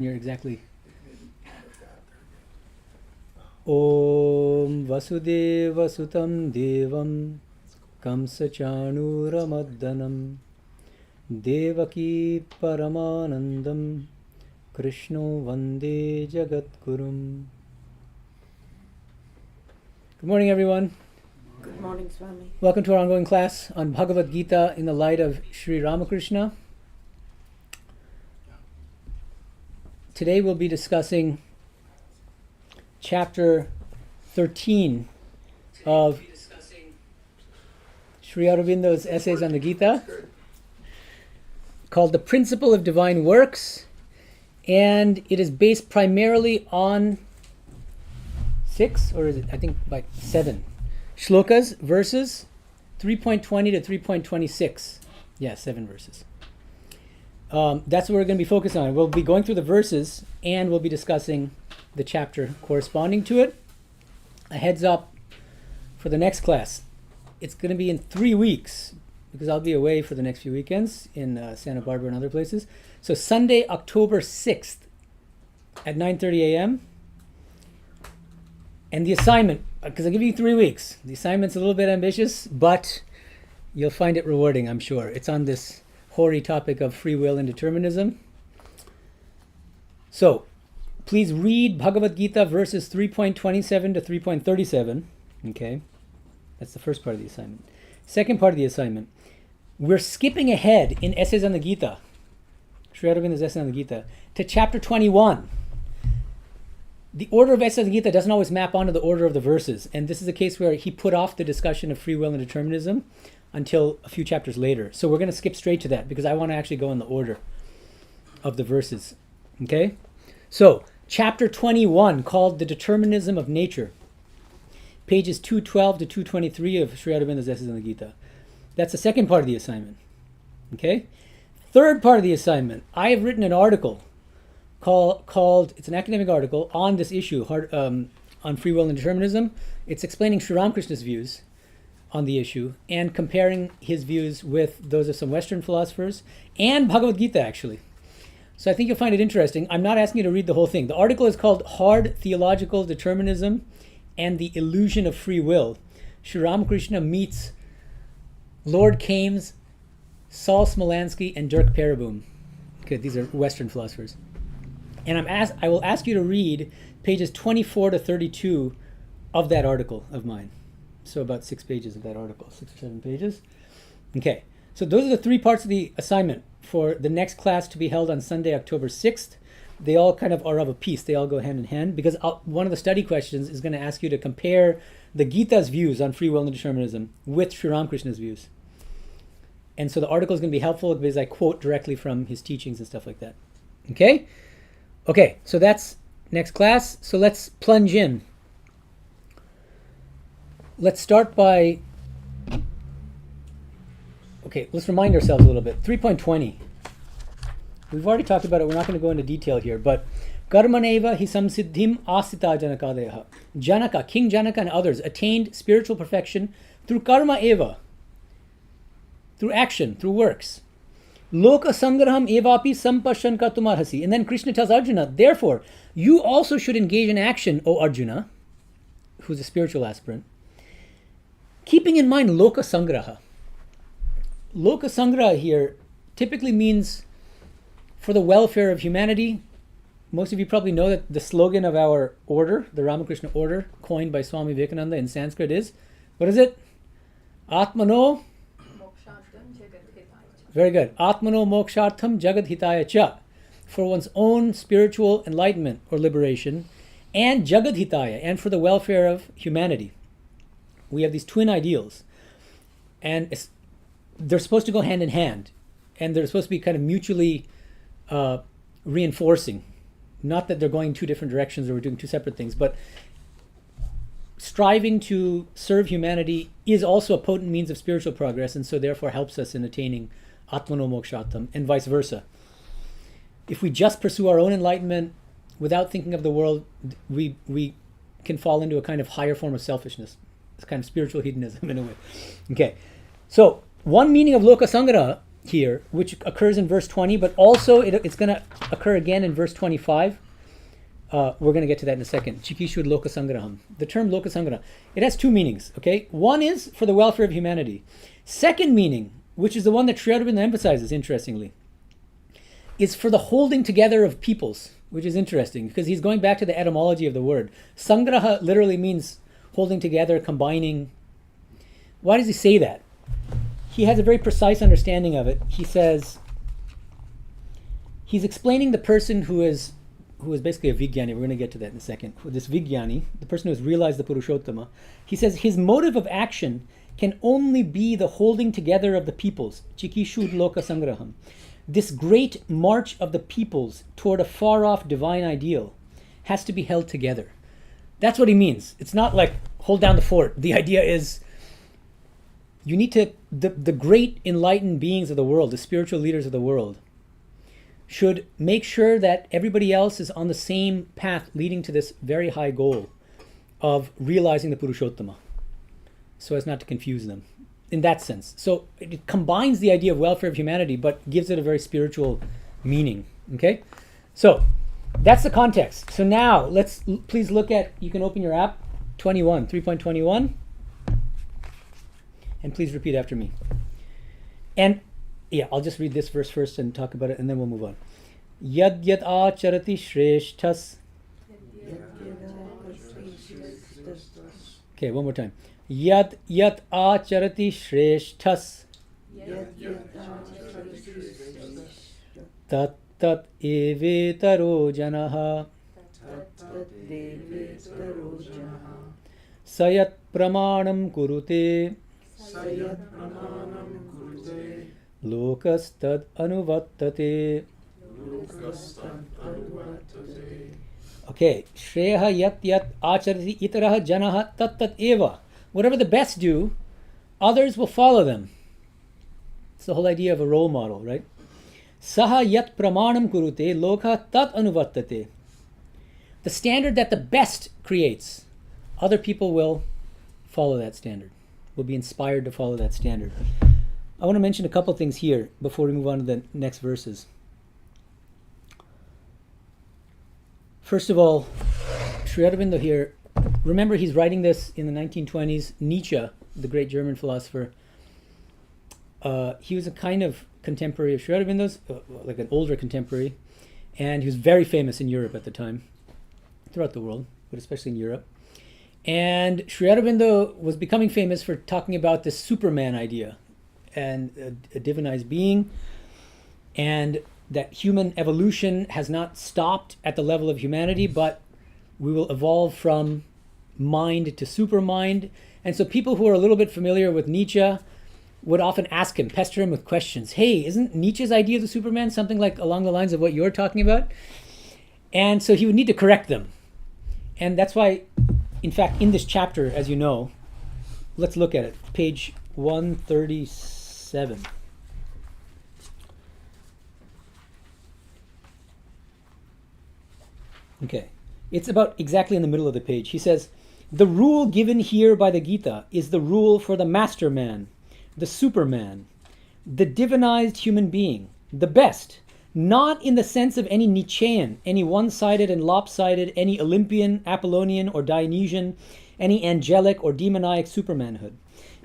You're exactly. Om Vasudeva Sutam Devam Kamsachanuramaddanam Devaki Paramanandam Krishno Vande Jagatgurum. Good morning, everyone. Good morning, Swami. Welcome to our ongoing class on Bhagavad Gita in the light of Sri Ramakrishna. Today we'll be discussing chapter 13 of Sri Aurobindo's essays on the Gita, called The Principle of Divine Works, and it is based primarily on 6, or is it, I think, like 7 shlokas, verses 3.20 to 3.26. Yeah, 7 verses. That's what we're going to be focused on. We'll be going through the verses and we'll be discussing the chapter corresponding to it. A heads up for the next class. It's going to be in 3 weeks because I'll be away for the next few weekends in Santa Barbara and other places. So Sunday, October 6th at 9:30 a.m. And the assignment, because I'll give you 3 weeks. The assignment's a little bit ambitious, but you'll find it rewarding, I'm sure. It's on this hoary topic of free will and determinism. So, please read Bhagavad Gita verses 3.27 to 3.37. Okay, that's the first part of the assignment. Second part of the assignment, we're skipping ahead in Essays on the Gita, Sri Aurobindo's Essays on the Gita, to chapter 21. The order of Essays on the Gita doesn't always map onto the order of the verses, and this is a case where he put off the discussion of free will and determinism until a few chapters later. So we're going to skip straight to that because I want to actually go in the order of the verses. Okay? So, chapter 21, called The Determinism of Nature. Pages 212 to 223 of Sri Aurobindo's Essays on the Gita. That's the second part of the assignment. Okay? Third part of the assignment, I have written an article called, it's an academic article on this issue, on free will and determinism. It's explaining Sri Ramakrishna's views on the issue and comparing his views with those of some Western philosophers and Bhagavad Gita, actually. So I think you'll find it interesting. I'm not asking you to read the whole thing. The article is called Hard Theological Determinism and the Illusion of Free Will. Sri Ramakrishna meets Lord Kames, Saul Smilansky, and Derk Pereboom. Okay, these are Western philosophers. And I will ask you to read pages 24 to 32 of that article of mine. So about 6 pages of that article, 6 or 7 pages. Okay, so those are the 3 parts of the assignment for the next class to be held on Sunday, October 6th. They all kind of are of a piece. They all go hand in hand because one of the study questions is going to ask you to compare the Gita's views on free will and determinism with Sri Ramakrishna's views. And so the article is going to be helpful because I quote directly from his teachings and stuff like that. Okay? Okay, so that's next class. So let's plunge in. Let's start by, let's remind ourselves a little bit. 3.20. We've already talked about it. We're not going to go into detail here, but Karmaneva hi samsiddhim asita janakadeha. Janaka, King Janaka and others attained spiritual perfection through karma eva, through action, through works. Loka sangraham evapi sampashan kartumarhasi. And then Krishna tells Arjuna, therefore, you also should engage in action, O Arjuna, who's a spiritual aspirant, keeping in mind Loka Sangraha. Loka Sangraha here typically means for the welfare of humanity. Most of you probably know that the slogan of our order, the Ramakrishna order, coined by Swami Medhananda in Sanskrit is, what is it? Atmano. Very good. Atmano mokshartham jagad hitaya cha. For one's own spiritual enlightenment or liberation, and jagad hitaya, and for the welfare of humanity. We have these twin ideals, and they're supposed to go hand in hand, and they're supposed to be kind of mutually reinforcing. Not that they're going 2 different directions or we're doing 2 separate things, but striving to serve humanity is also a potent means of spiritual progress, and so therefore helps us in attaining Atmano Mokshatam, and vice versa. If we just pursue our own enlightenment without thinking of the world, we can fall into a kind of higher form of selfishness. It's kind of spiritual hedonism in a way. Okay, so one meaning of Loka Sangraha here, which occurs in verse 20, but also it's going to occur again in verse 25. We're going to get to that in a second. Chikishud lokasangraham. The term lokasangraha, it has two meanings, okay? One is for the welfare of humanity. Second meaning, which is the one that Sri Aurobindo emphasizes, interestingly, is for the holding together of peoples, which is interesting because he's going back to the etymology of the word. Sangraha literally means holding together, combining. Why does he say that? He has a very precise understanding of it. He says, he's explaining the person who is basically a Vijnani. We're going to get to that in a second. This Vijnani, the person who has realized the Purushottama, he says his motive of action can only be the holding together of the peoples. Chikishud loka sangraham. This great march of the peoples toward a far-off divine ideal has to be held together. That's what he means. It's not like hold down the fort. The idea is you need to, the great enlightened beings of the world, the spiritual leaders of the world, should make sure that everybody else is on the same path leading to this very high goal of realizing the Purushottama, so as not to confuse them in that sense. So it combines the idea of welfare of humanity, but gives it a very spiritual meaning. Okay? So that's the context. So now let's please look at, you can open your app, 3.21. And please repeat after me. And yeah, I'll just read this verse first and talk about it, and then we'll move on. Yad yad acharati shreshthas. Okay, one more time. Yad yad acharati shreshthas. Tat tat evetaro janaha. Sayat pramanam kurute. Lokastad anuvattate. Okay. Shreha yat yat acharati itaraha janaha tat tat eva. Whatever the best do, others will follow them. It's the whole idea of a role model, right? Saha yat pramanam kurute loka tat anuvattate. The standard that the best creates, other people will follow that standard, will be inspired to follow that standard. I want to mention a couple things here before we move on to the next verses. First of all, Sri Aurobindo here, remember he's writing this in the 1920s. Nietzsche, the great German philosopher, he was a kind of contemporary of Sri Aurobindo's, like an older contemporary, and he was very famous in Europe at the time, throughout the world, but especially in Europe. And Sri Aurobindo was becoming famous for talking about this Superman idea and a divinized being, and that human evolution has not stopped at the level of humanity, but we will evolve from mind to supermind. And so people who are a little bit familiar with Nietzsche would often ask him, pester him with questions. Hey, isn't Nietzsche's idea of the Superman something like along the lines of what you're talking about? And so he would need to correct them. And that's why, in fact, in this chapter, as you know, let's look at it. Page 137. Okay. It's about exactly in the middle of the page. He says, the rule given here by the Gita is the rule for the master man, the superman, the divinized human being, the best, not in the sense of any Nietzschean, any one-sided and lopsided, any Olympian, Apollonian, or Dionysian, any angelic or demoniac supermanhood,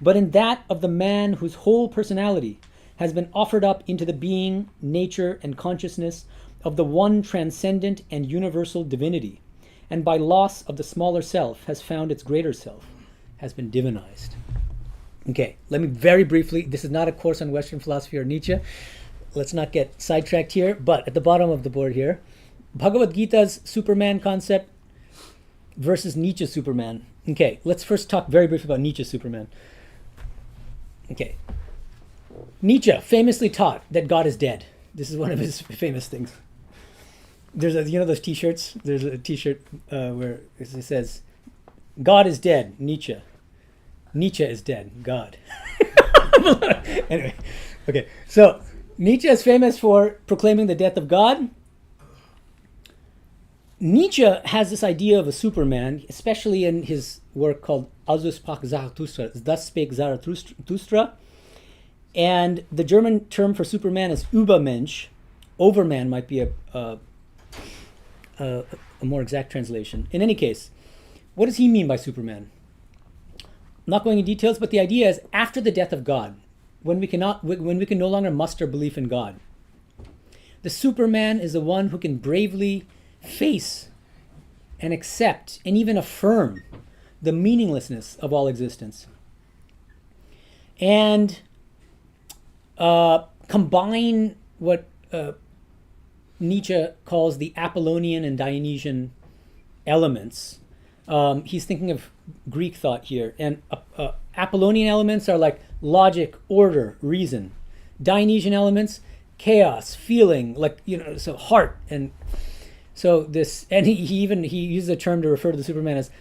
but in that of the man whose whole personality has been offered up into the being, nature, and consciousness of the one transcendent and universal divinity, and by loss of the smaller self has found its greater self, has been divinized. Okay, let me very briefly, this is not a course on Western philosophy or Nietzsche. Let's not get sidetracked here, but at the bottom of the board here, Bhagavad Gita's Superman concept versus Nietzsche's Superman. Okay, let's first talk very briefly about Nietzsche's Superman. Okay. Nietzsche famously taught that God is dead. This is one of his famous things. There's you know those t-shirts? There's a t-shirt where it says, God is dead, Nietzsche. Nietzsche is dead, God. Anyway, okay. So Nietzsche is famous for proclaiming the death of God. Nietzsche has this idea of a Superman, especially in his work called Also sprach Zarathustra, Thus Spake Zarathustra. And the German term for Superman is Übermensch. Overman might be a more exact translation. In any case, what does he mean by Superman? I'm not going into details, but the idea is after the death of God, when we can no longer muster belief in God, the Superman is the one who can bravely face and accept and even affirm the meaninglessness of all existence. And combine what Nietzsche calls the Apollonian and Dionysian elements. He's thinking of Greek thought here. And Apollonian elements are like logic, order, reason. Dionysian elements, chaos, feeling, so heart. And so this, and he uses a term to refer to the Superman as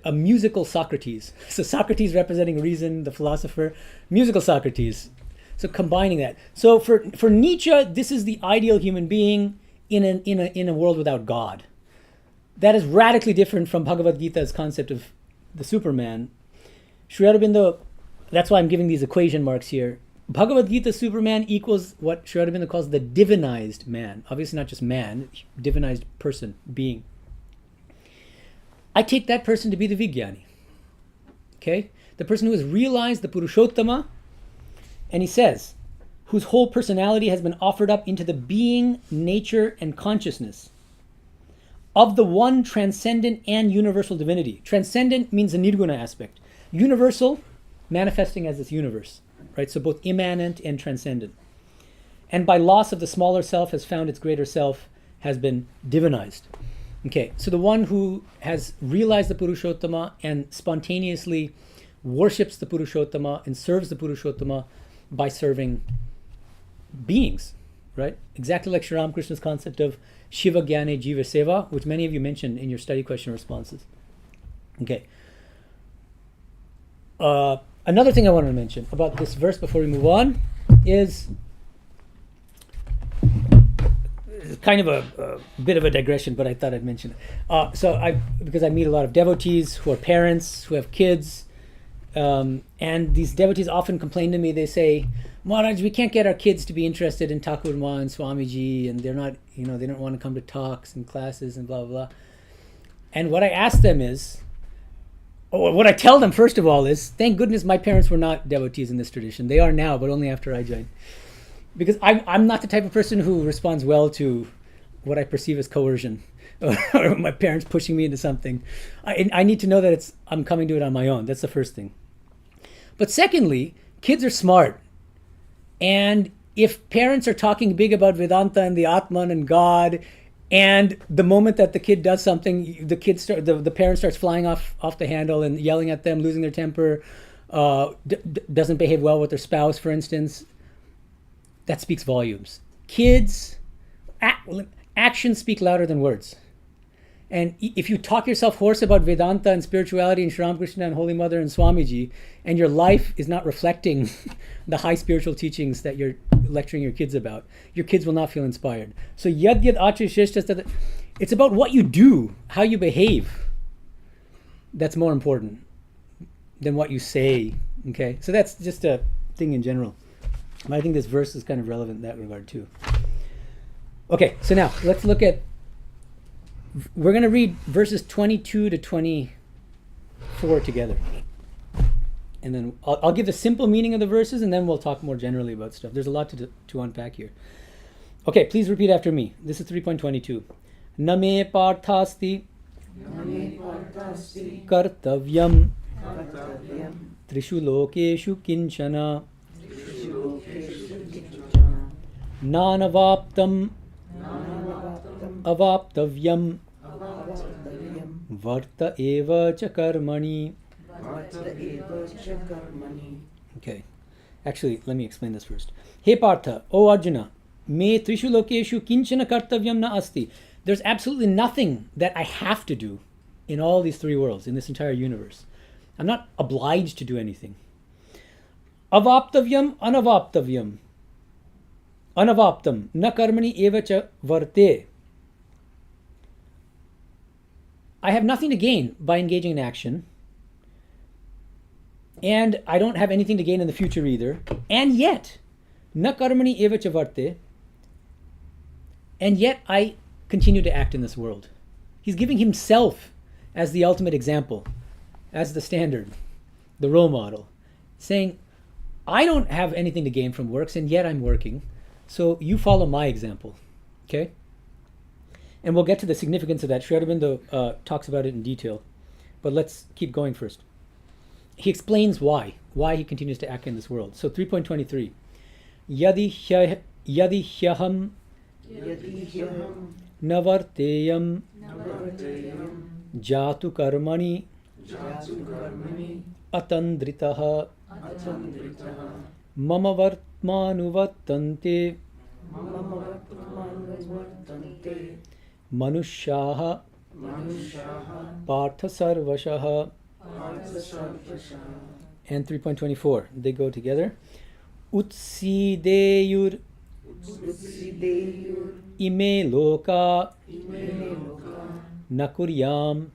a musical Socrates. So Socrates representing reason, the philosopher, musical Socrates. So combining that. So for Nietzsche, this is the ideal human being in a world without God. That is radically different from Bhagavad Gita's concept of the Superman. Sri Aurobindo, that's why I'm giving these equation marks here. Bhagavad Gita Superman equals what Sri Aurobindo calls the divinized man. Obviously not just man, divinized person, being. I take that person to be the Vijnani. Okay? The person who has realized the Purushottama, and he says, whose whole personality has been offered up into the being, nature, and consciousness of the one transcendent and universal divinity. Transcendent means the nirguna aspect. Universal, manifesting as this universe. Right? So both immanent and transcendent. And by loss of the smaller self has found its greater self, has been divinized. Okay, so the one who has realized the Purushottama and spontaneously worships the Purushottama and serves the Purushottama by serving beings, right? Exactly like Sri Ramakrishna's concept of Shiva Gyane Jiva Seva, which many of you mentioned in your study question responses. Okay. Another thing I wanted to mention about this verse before we move on is kind of a bit of a digression, but I thought I'd mention it. Because I meet a lot of devotees who are parents, who have kids, and these devotees often complain to me. They say, Maharaj, we can't get our kids to be interested in Thakur Ma and Swamiji, and they're not, they don't want to come to talks and classes and blah, blah, blah. And what I ask them is, what I tell them, first of all, is, thank goodness my parents were not devotees in this tradition. They are now, but only after I joined. Because I'm not the type of person who responds well to what I perceive as coercion or my parents pushing me into something. I need to know that I'm coming to it on my own. That's the first thing. But secondly, kids are smart. And if parents are talking big about Vedanta and the Atman and God, and the moment that the kid does something, the parent starts flying off the handle and yelling at them, losing their temper, doesn't behave well with their spouse, for instance, that speaks volumes. Kids, actions speak louder than words. And if you talk yourself hoarse about Vedanta and spirituality and Sri Ramakrishna and Holy Mother and Swamiji, and your life is not reflecting the high spiritual teachings that you're lecturing your kids about, your kids will not feel inspired. So yad achishishta, it's about what you do, how you behave. That's more important than what you say. Okay, so that's just a thing in general. I think this verse is kind of relevant in that regard too. Okay, so now let's look at, we're going to read verses 22 to 24 together. And then I'll give the simple meaning of the verses, and then we'll talk more generally about stuff. There's a lot to unpack here. Okay, please repeat after me. This is 3.22. Name parthasti kartavyam trishu lokeshu kinchana nanavaptam avaptavyam varta eva cha karmani. Okay, actually, let me explain this first. Hey Partha, O Arjuna, me trishu lokeshu kinchana kartavyam na asti. There's absolutely nothing that I have to do in all these three worlds, in this entire universe. I'm not obliged to do anything. Avaptavyam, anavaptavyam. Anavaptam, na karmani eva cha varte. I have nothing to gain by engaging in action. And I don't have anything to gain in the future either. And yet, na karmani eva cha varte, and yet I continue to act in this world. He's giving himself as the ultimate example, as the standard, the role model, saying, I don't have anything to gain from works, and yet I'm working, so you follow my example. Okay? And we'll get to the significance of that. Sri Aurobindo talks about it in detail. But let's keep going first. He explains why he continues to act in this world. So 3.23. Yadi hyaham navarteyam jatu karmani atandritaha mama vartmanuvattante manushyaha partha sarvashaha. And 3.24, they go together. Utsideyur ime loka nakuryam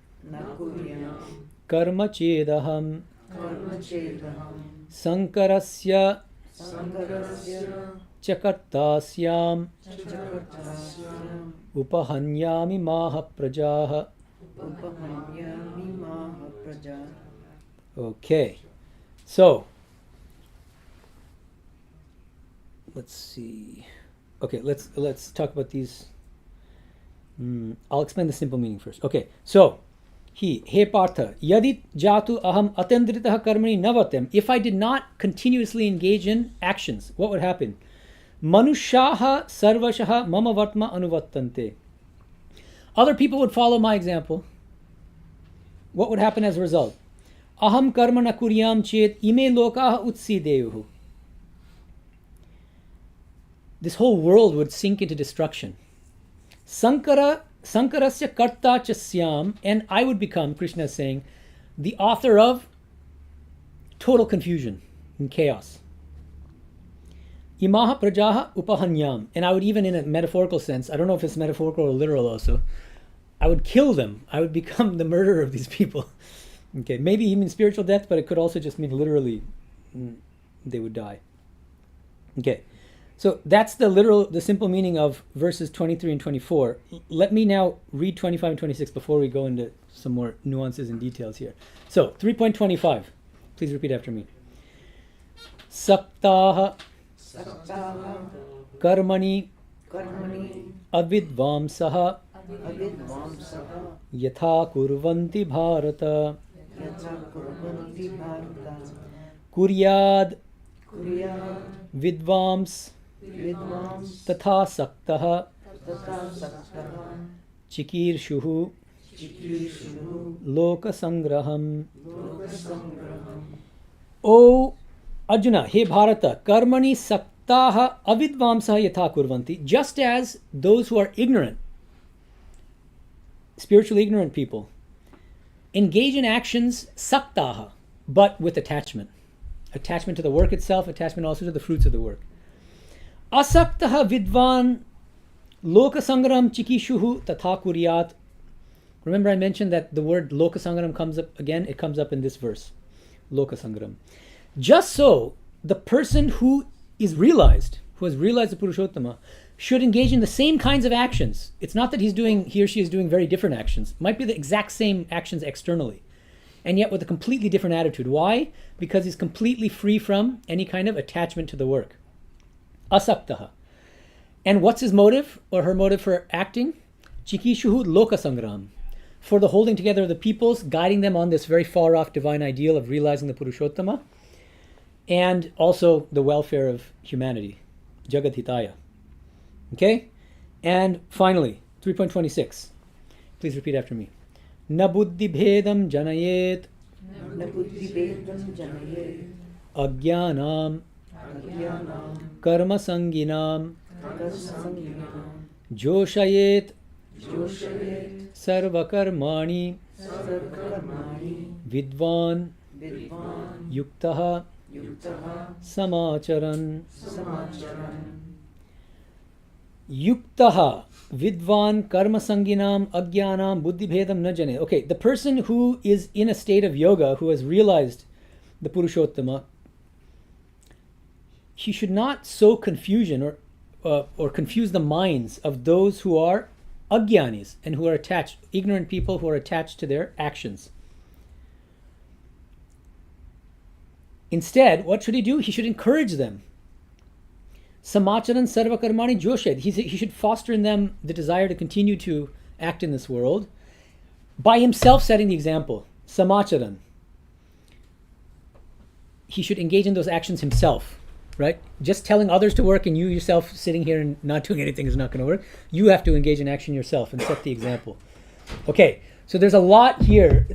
karma chedaham sankarasya chakartasyam upahanyami mahaprajaha. Okay, so let's see. Okay, let's talk about these. I'll explain the simple meaning first. Okay, so he Partha yadi jatu aham atendritah karmani navatem. If I did not continuously engage in actions, what would happen? Manushyaha sarvashaha mama vartma anuvattante. Other people would follow my example. What would happen as a result? Aham karma na kuryam chet ime lokaha utsideyuhu. This whole world would sink into destruction. Sankarasya karta chasyam, and I would become, Krishna is saying, the author of total confusion and chaos. Imaha prajaha upahanyam, and I would, even in a metaphorical sense, I don't know if it's metaphorical or literal also, I would kill them. I would become the murderer of these people. Okay, maybe he means spiritual death, but it could also just mean literally they would die. Okay, so that's the simple meaning of verses 23 and 24. Let me now read 25 and 26 before we go into some more nuances and details here. So 3.25, please repeat after me. Saktaha karmani avidvamsaha yatha kurvanti bharata kuryad vidvams tatha saktah chikirshuhu lokasangraham. O Arjuna, hey Bharata, karmani saktaha avidvamsaha yatha kurvanti. Just as those who are ignorant, spiritually ignorant people, engage in actions saktaha, but with attachment. Attachment to the work itself, attachment also to the fruits of the work. Asaktaha vidvan lokasangram chikishuhu tatha kuryat. Remember I mentioned that the word lokasangram comes up again, it comes up in this verse. Lokasangram. Just so, the person who has realized the Purushottama, should engage in the same kinds of actions. It's not that he or she is doing very different actions. It might be the exact same actions externally, and yet with a completely different attitude. Why? Because he's completely free from any kind of attachment to the work. Asaktaha. And what's his motive or her motive for acting? Chikishuhu lokasangram. For the holding together of the peoples, guiding them on this very far off divine ideal of realizing the Purushottama, and also the welfare of humanity. Jagat hitaya. Okay? And finally, 3.26. Please repeat after me. Na buddhi bhedam janayet ajnanam karma sanginam joshayet sarva karmani vidvan yuktaha samacharan. Yuktaha vidvan karma sanginam ajnanam buddhi bhedam na jane. Okay, the person who is in a state of yoga, who has realized the Purushottama, he should not sow confusion or confuse the minds of those who are agyanis and who are attached, ignorant people who are attached to their actions. Instead, what should he do? He should encourage them. Samacharan sarva karmani joshed. He should foster in them the desire to continue to act in this world by himself setting the example. Samacharan. He should engage in those actions himself, right? Just telling others to work and you yourself sitting here and not doing anything is not going to work. You have to engage in action yourself and set the example. Okay, so there's a lot here.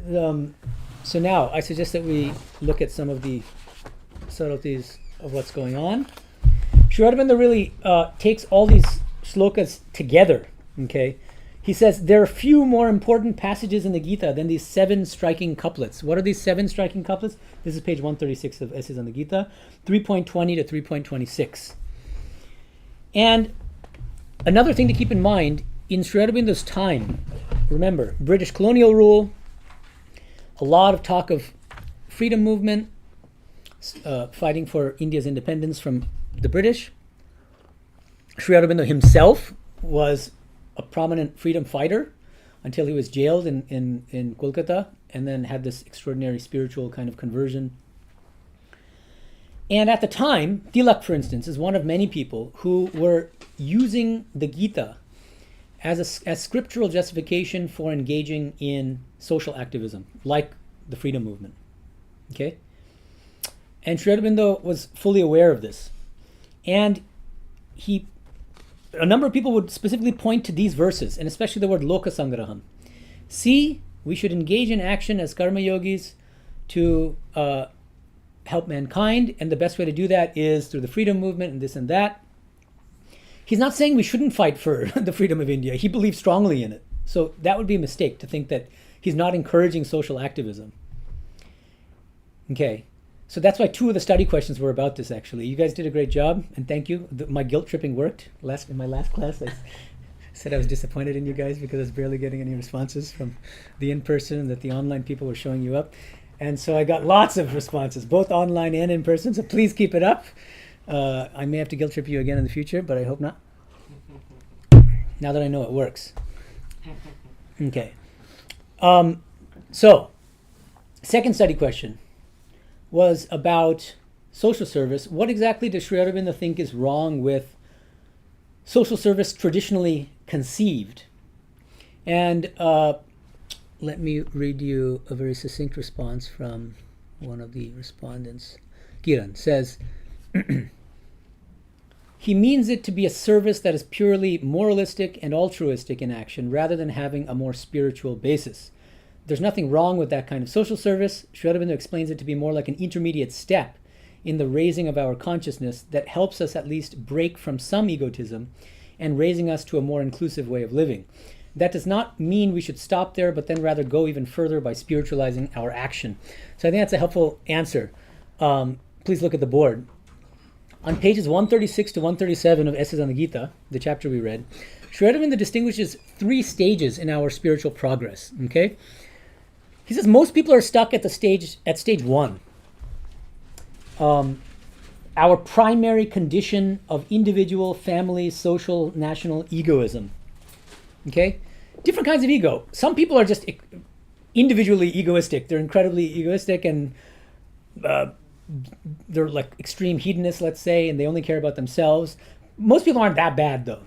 So now I suggest that we look at some of the subtleties of what's going on. Sri Aurobindo really takes all these shlokas together, okay? He says there are few more important passages in the Gita than these 7 striking couplets. What are these 7 striking couplets? This is page 136 of Essays on the Gita, 3.20 to 3.26. And another thing to keep in mind, in Sri Aurobindo's time, remember, British colonial rule, a lot of talk of freedom movement, fighting for India's independence from the British. Sri Aurobindo himself was a prominent freedom fighter until he was jailed in Kolkata and then had this extraordinary spiritual kind of conversion. And at the time, Tilak, for instance, is one of many people who were using the Gita as scriptural justification for engaging in social activism, like the freedom movement. Okay? And Sri Aurobindo was fully aware of this. And a number of people would specifically point to these verses, and especially the word loka sangraham. See, we should engage in action as karma yogis to help mankind, and the best way to do that is through the freedom movement and this and that. He's not saying we shouldn't fight for the freedom of India. He believes strongly in it. So that would be a mistake to think that he's not encouraging social activism. Okay. So that's why 2 of the study questions were about this, actually. You guys did a great job, and thank you. My guilt tripping worked. In my last class, I said I was disappointed in you guys because I was barely getting any responses from the in-person, and that the online people were showing you up. And so I got lots of responses, both online and in person, so please keep it up. I may have to guilt trip you again in the future, but I hope not. Now that I know it works. Okay. So, second study question was about social service. What exactly does Sri Aurobindo think is wrong with social service traditionally conceived? And let me read you a very succinct response from one of the respondents. Kiran says, he means it to be a service that is purely moralistic and altruistic in action rather than having a more spiritual basis. There's nothing wrong with that kind of social service. Sri Aurobindo explains it to be more like an intermediate step in the raising of our consciousness that helps us at least break from some egotism and raising us to a more inclusive way of living. That does not mean we should stop there, but then rather go even further by spiritualizing our action. So I think that's a helpful answer. Please look at the board. On pages 136 to 137 of Essays on the Gita, the chapter we read, Sri Aurobindo distinguishes 3 stages in our spiritual progress. Okay? He says most people are stuck at stage 1. Our primary condition of individual, family, social, national egoism. Okay? Different kinds of ego. Some people are just individually egoistic. They're incredibly egoistic and they're like extreme hedonists, let's say, and they only care about themselves. Most people aren't that bad, though.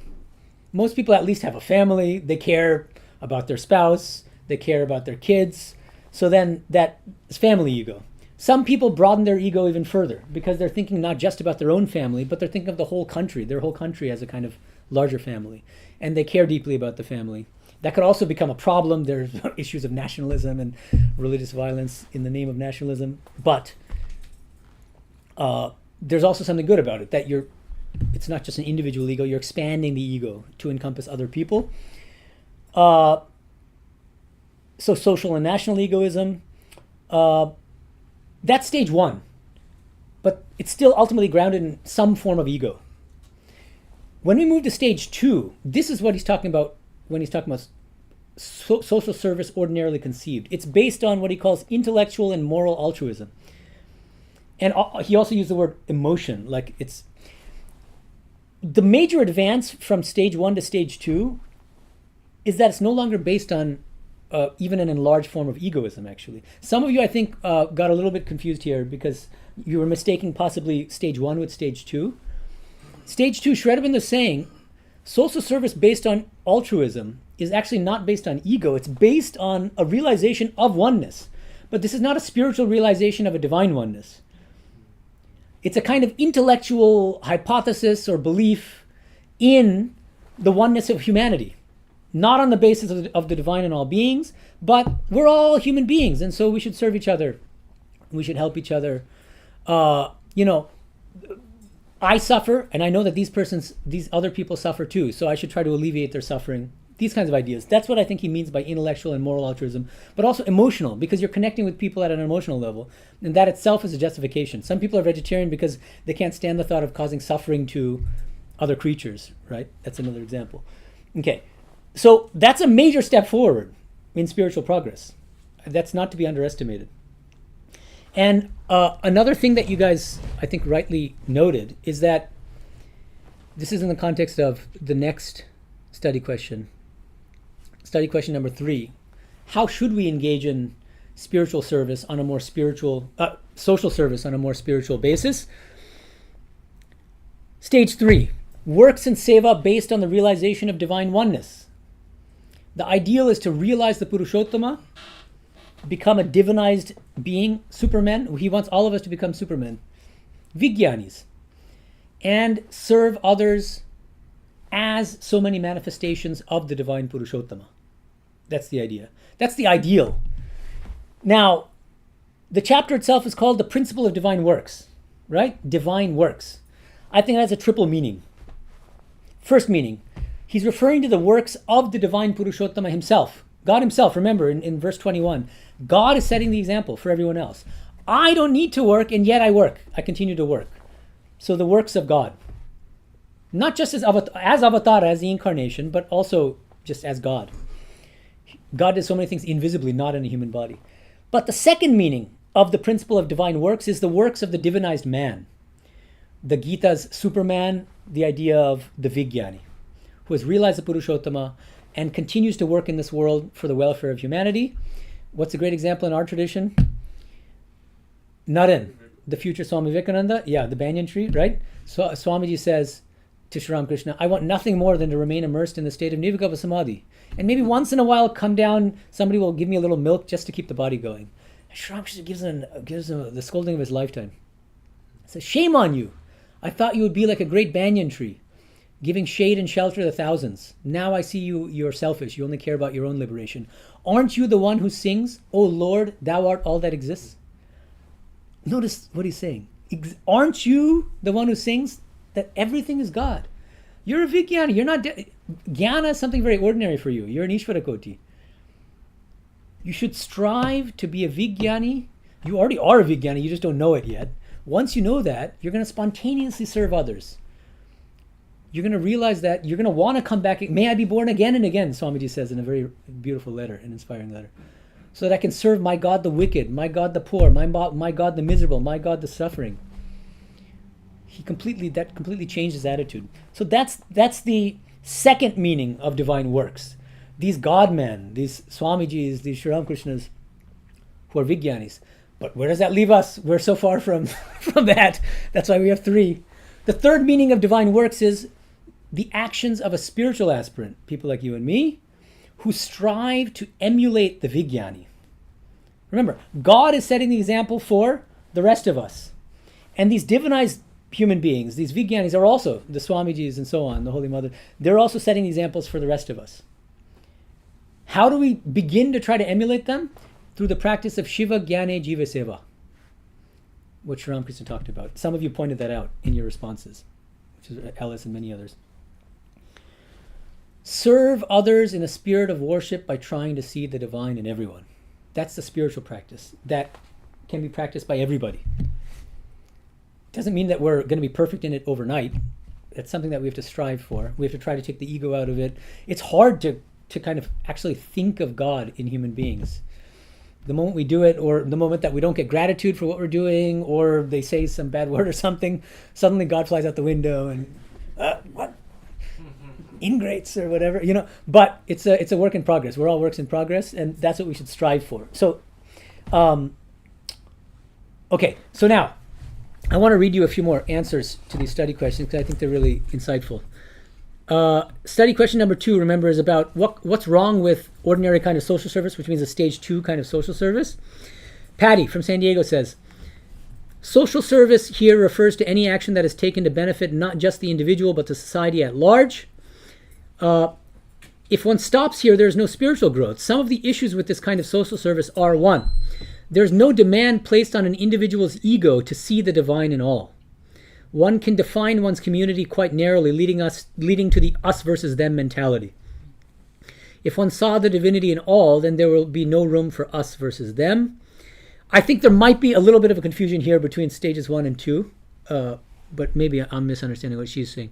Most people at least have a family. They care about their spouse. They care about their kids. So then that is family ego. Some people broaden their ego even further because they're thinking not just about their own family, but they're thinking of the whole country, their whole country as a kind of larger family. And they care deeply about the family. That could also become a problem. There's issues of nationalism and religious violence in the name of nationalism. But there's also something good about it, that it's not just an individual ego, you're expanding the ego to encompass other people. So social and national egoism, that's stage 1. But it's still ultimately grounded in some form of ego. When we move to stage 2, this is what he's talking about when he's talking about social service ordinarily conceived. It's based on what he calls intellectual and moral altruism. And he also used the word emotion, like it's the major advance from stage 1 to stage 2 is that it's no longer based on even an enlarged form of egoism, actually. Some of you, I think, got a little bit confused here because you were mistaking possibly stage 1 with stage 2. Stage 2, Sri Aurobindo is saying, social service based on altruism is actually not based on ego. It's based on a realization of oneness. But this is not a spiritual realization of a divine oneness. It's a kind of intellectual hypothesis or belief in the oneness of humanity. Not on the basis of the divine in all beings, but we're all human beings, and so we should serve each other. We should help each other. I suffer, and I know that these other people suffer too, so I should try to alleviate their suffering. These kinds of ideas. That's what I think he means by intellectual and moral altruism, but also emotional, because you're connecting with people at an emotional level, and that itself is a justification. Some people are vegetarian because they can't stand the thought of causing suffering to other creatures, right? That's another example. Okay. So that's a major step forward in spiritual progress. That's not to be underestimated. And another thing that you guys, I think, rightly noted is that this is in the context of the next study question number 3. How should we engage in spiritual service on a more spiritual, social service on a more spiritual basis? Stage 3, works and seva based on the realization of divine oneness. The ideal is to realize the Purushottama, become a divinized being, supermen. He wants all of us to become supermen, Vijnanis, and serve others as so many manifestations of the divine Purushottama. That's the idea. That's the ideal. Now, the chapter itself is called The Principle of Divine Works, right? Divine works. I think it has a triple meaning. First meaning, he's referring to the works of the divine Purushottama himself. God himself, remember in verse 21, God is setting the example for everyone else. I don't need to work, and yet I work. I continue to work. So the works of God. Not just as avatar, as the incarnation, but also just as God. God does so many things invisibly, not in a human body. But the second meaning of the principle of divine works is the works of the divinized man. The Gita's Superman, the idea of the Vijnani, who has realized the Purushottama and continues to work in this world for the welfare of humanity. What's a great example in our tradition? Naren, the future Swami Medhananda, the banyan tree, right? So Swamiji says to Sri Ramakrishna, I want nothing more than to remain immersed in the state of Nirvikalpa Samadhi. And maybe once in a while come down, somebody will give me a little milk just to keep the body going. And Sri Ramakrishna gives him the scolding of his lifetime. He says, shame on you. I thought you would be like a great banyan tree, giving shade and shelter to the thousands. Now I see you're selfish. You only care about your own liberation. Aren't you the one who sings, O Lord, thou art all that exists? Notice what he's saying. Aren't you the one who sings that everything is God? You're a Vijnana. You're not... Jnana is something very ordinary for you. You're an Ishvara Koti. You should strive to be a Vijnani. You already are a Vijnani. You just don't know it yet. Once you know that, you're going to spontaneously serve others. You're going to realize that you're going to want to come back. May I be born again and again, Swamiji says in a very beautiful letter, an inspiring letter. So that I can serve my God the wicked, my God the poor, my God the miserable, my God the suffering. That completely changed his attitude. So that's the second meaning of divine works. These God-men, these Swamijis, these Sri Ramakrishnas, who are Vijnanis. But where does that leave us? We're so far from that. That's why we have 3. The third meaning of divine works is the actions of a spiritual aspirant, people like you and me, who strive to emulate the Vijnani. Remember, God is setting the example for the rest of us. And these divinized human beings, these Vijnanis, are also, the Swamijis and so on, the Holy Mother, they're also setting examples for the rest of us. How do we begin to try to emulate them? Through the practice of Shiva Jnane Jiva Seva, which Ramakrishna talked about. Some of you pointed that out in your responses, which is Ellis and many others. Serve others in a spirit of worship by trying to see the divine in everyone. That's the spiritual practice that can be practiced by everybody. Doesn't mean that we're going to be perfect in it overnight. It's something that we have to strive for. We have to try to take the ego out of it. It's hard to kind of actually think of God in human beings. The moment we do it, or the moment that we don't get gratitude for what we're doing, or they say some bad word or something, suddenly God flies out the window and what? Ingrates or whatever, but it's a work in progress. We're all works in progress, and that's what we should strive for. So, okay, so now I want to read you a few more answers to these study questions because I think they're really insightful. Study question number 2, remember, is about what's wrong with ordinary kind of social service, which means a stage 2 kind of social service. Patty from San Diego says, social service here refers to any action that is taken to benefit not just the individual but the society at large. If one stops here, there's no spiritual growth. Some of the issues with this kind of social service are: 1, there's no demand placed on an individual's ego to see the divine in all. One can define one's community quite narrowly, leading to the us versus them mentality. If one saw the divinity in all, then there will be no room for us versus them. I think there might be a little bit of a confusion here between stages 1 and 2, but maybe I'm misunderstanding what she's saying.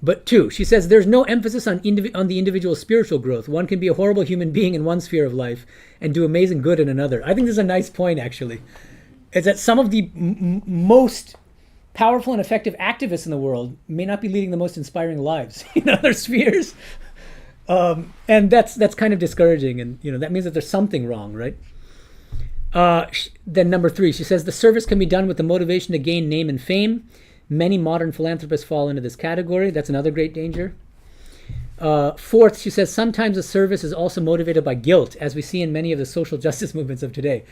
But 2, she says there's no emphasis on the individual's spiritual growth. One can be a horrible human being in one sphere of life and do amazing good in another. I think this is a nice point, actually. Is that some of the most powerful and effective activists in the world may not be leading the most inspiring lives in other spheres. And that's kind of discouraging. And, that means that there's something wrong, right? Then number 3, she says the service can be done with the motivation to gain name and fame. Many modern philanthropists fall into this category. That's another great danger. 4th, she says sometimes the service is also motivated by guilt, as we see in many of the social justice movements of today.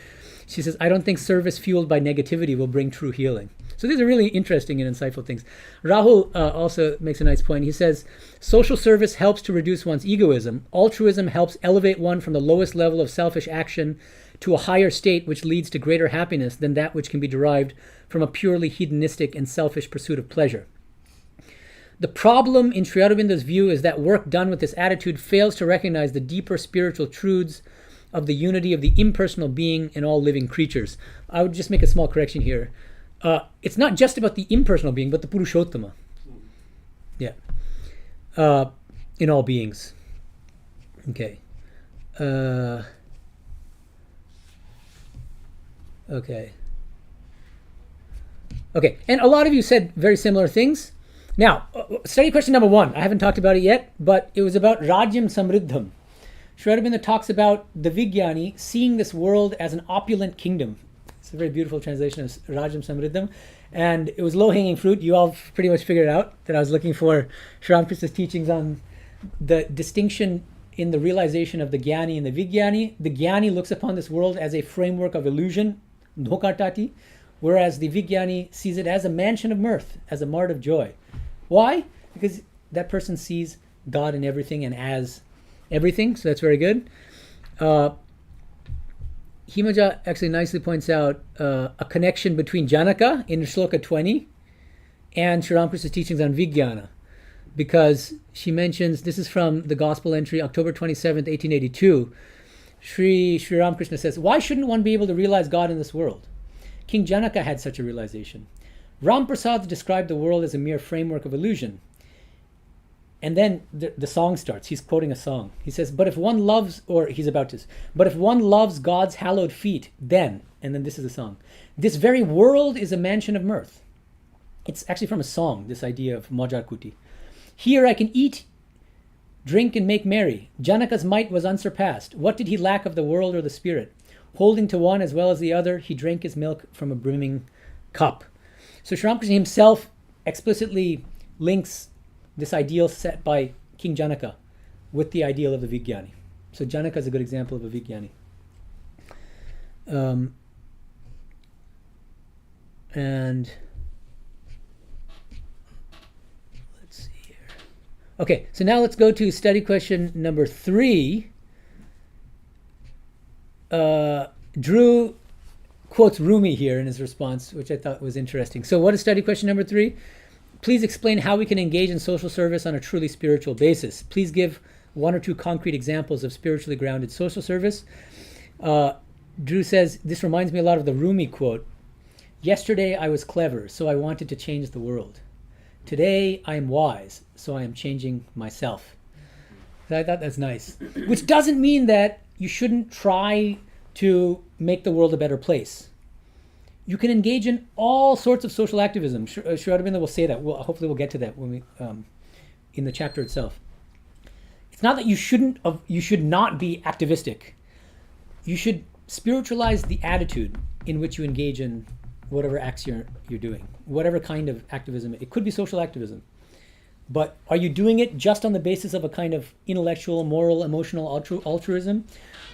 She says, I don't think service fueled by negativity will bring true healing. So these are really interesting and insightful things. Rahul also makes a nice point. He says, social service helps to reduce one's egoism. Altruism helps elevate one from the lowest level of selfish action to a higher state which leads to greater happiness than that which can be derived from a purely hedonistic and selfish pursuit of pleasure. The problem in Sri Aurobindo's view is that work done with this attitude fails to recognize the deeper spiritual truths of the unity of the impersonal being in all living creatures. I would just make a small correction here. It's not just about the impersonal being, but the Purushottama. Yeah. In all beings. Okay. Okay. Okay, and a lot of you said very similar things. Now, study question number 1. I haven't talked about it yet, but it was about Rajyam Samriddham. Sri Aurobindo talks about the Vijnani seeing this world as an opulent kingdom. It's a very beautiful translation of Rajyam Samriddham. And it was low-hanging fruit. You all pretty much figured out that I was looking for Sri Ramakrishna's teachings on the distinction in the realization of the Jnani and the Vijnani. The Jnani looks upon this world as a framework of illusion, dhokartati, whereas the Vijnani sees it as a mansion of mirth, as a mart of joy. Why? Because that person sees God in everything and as everything, so that's very good. Himaja actually nicely points out a connection between Janaka in Shloka 20 and Sri Ramakrishna's teachings on Vijnana, because she mentions, this is from the Gospel entry, October 27th, 1882, Sri Ramakrishna says, why shouldn't one be able to realize God in this world? King Janaka had such a realization. Ram Prasad described the world as a mere framework of illusion. And then the song starts. He's quoting a song. He says, but if one loves God's hallowed feet, then, and then this is the song, this very world is a mansion of mirth. It's actually from a song, this idea of Majarkuti. Here I can eat, drink, and make merry. Janaka's might was unsurpassed. What did he lack of the world or the spirit? Holding to one as well as the other, he drank his milk from a brimming cup. So Sri Ramakrishna himself explicitly links this ideal set by King Janaka with the ideal of the Vijnani. So Janaka is a good example of a Vijnani. And let's see here. Okay, so now let's go to study question number 3. Drew quotes Rumi here in his response, which I thought was interesting. So what is study question number 3? Please explain how we can engage in social service on a truly spiritual basis. Please give 1 or 2 concrete examples of spiritually grounded social service. Drew says, this reminds me a lot of the Rumi quote. Yesterday I was clever, so I wanted to change the world. Today I am wise, so I am changing myself. So I thought that's nice. Which doesn't mean that you shouldn't try to make the world a better place. You can engage in all sorts of social activism. Sri Aurobindo will say that. Hopefully we'll get to that when we in the chapter itself. It's not that you should not be activistic. You should spiritualize the attitude in which you engage in whatever acts you're doing, whatever kind of activism. It could be social activism. But are you doing it just on the basis of a kind of intellectual, moral, emotional altruism?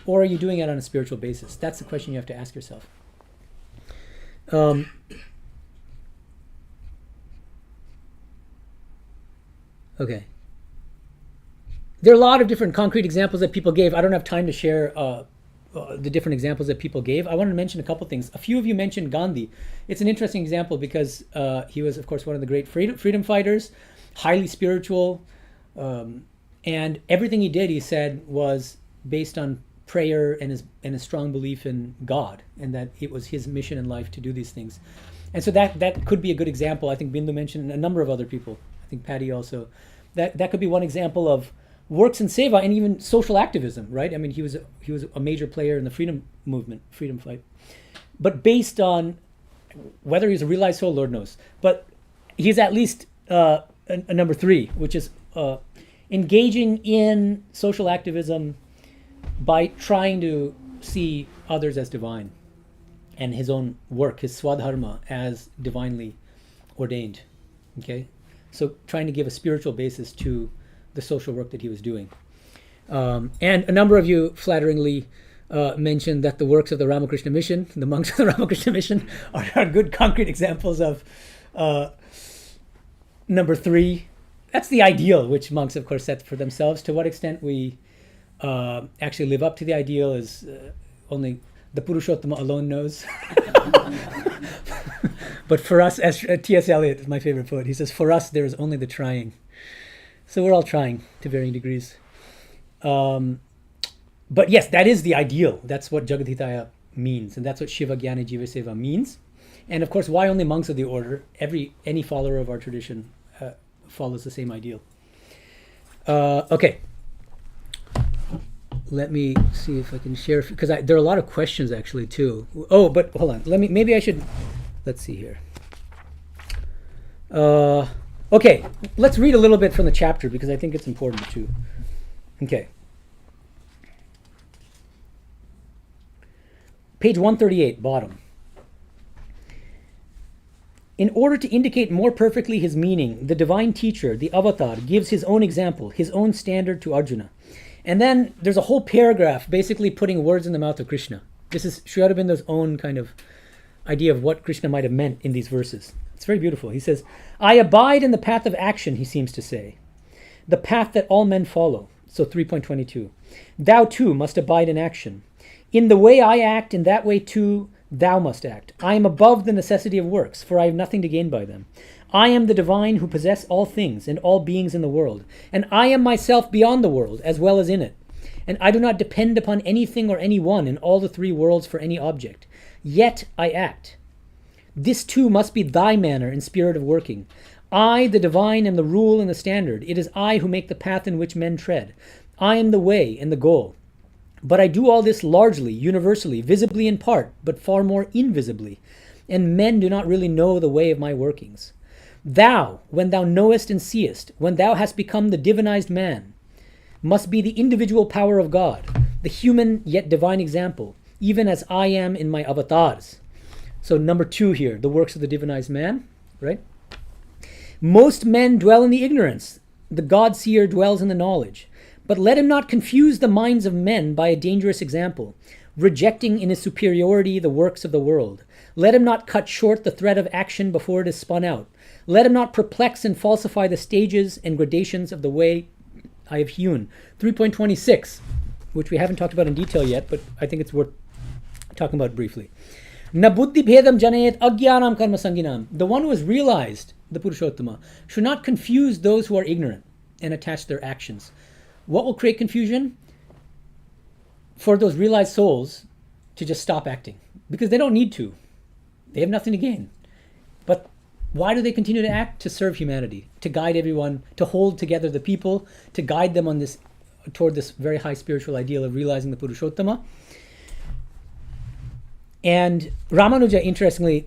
Or are you doing it on a spiritual basis? That's the question you have to ask yourself. Okay. There are a lot of different concrete examples that people gave. I don't have time to share the different examples that people gave. I wanted to mention a couple things. A few of you mentioned Gandhi. It's an interesting example because he was, of course, one of the great freedom fighters, highly spiritual, and everything he did, he said, was based on prayer and a strong belief in God, and that it was his mission in life to do these things. And so that could be a good example. I think Bindu mentioned a number of other people. I think Patty also. That could be one example of works in seva and even social activism, right? I mean, he was a major player in the freedom movement, freedom fight. But based on whether he's a realized soul, Lord knows. But he's at least a number 3, which is engaging in social activism by trying to see others as divine and his own work, his swadharma, as divinely ordained. Okay? So trying to give a spiritual basis to the social work that he was doing. And a number of you flatteringly mentioned that the works of the Ramakrishna mission, the monks of the Ramakrishna mission, are good concrete examples of number 3. That's the ideal, which monks, of course, set for themselves. To what extent we actually live up to the ideal is only the Purushottama alone knows. But for us, as T.S. Eliot is my favorite poet, he says, for us there is only the trying. So we're all trying to varying degrees. But yes, that is the ideal. That's what Jagadhitaya means, and that's what Shiva Jnana Jiva Seva means. And of course, why only monks of the order? Any follower of our tradition follows the same ideal. Okay. Let me see if I can share, because there are a lot of questions actually too. Oh, but hold on. Maybe I should. Let's see here. Okay, let's read a little bit from the chapter because I think it's important too. Okay. Page 138, bottom. In order to indicate more perfectly his meaning, the divine teacher, the avatar, gives his own example, his own standard to Arjuna. And then there's a whole paragraph basically putting words in the mouth of Krishna. This is Sri Aurobindo's own kind of idea of what Krishna might have meant in these verses. It's very beautiful. He says, I abide in the path of action, he seems to say, the path that all men follow. So 3.22. Thou too must abide in action. In the way I act, in that way too thou must act. I am above the necessity of works, for I have nothing to gain by them. I am the divine who possess all things and all beings in the world, and I am myself beyond the world as well as in it. And I do not depend upon anything or anyone in all the 3 worlds for any object. Yet I act. This too must be thy manner and spirit of working. I, the divine, am the rule and the standard. It is I who make the path in which men tread. I am the way and the goal. But I do all this largely, universally, visibly in part, but far more invisibly. And men do not really know the way of my workings. Thou, when thou knowest and seest, when thou hast become the divinized man, must be the individual power of God, the human yet divine example, even as I am in my avatars. So number 2 here, the works of the divinized man, right? Most men dwell in the ignorance. The God-seer dwells in the knowledge. But let him not confuse the minds of men by a dangerous example, rejecting in his superiority the works of the world. Let him not cut short the thread of action before it is spun out. Let him not perplex and falsify the stages and gradations of the way I have hewn. 3.26, which we haven't talked about in detail yet, but I think it's worth talking about briefly. Na buddhi bhedam janayet agyanam karma sanginam. The one who has realized the Purushottama should not confuse those who are ignorant and attach their actions. What will create confusion? For those realized souls to just stop acting, because they don't need to. They have nothing to gain. But why do they continue to act? To serve humanity, to guide everyone, to hold together the people, to guide them on toward this very high spiritual ideal of realizing the Purushottama. And Ramanuja, interestingly,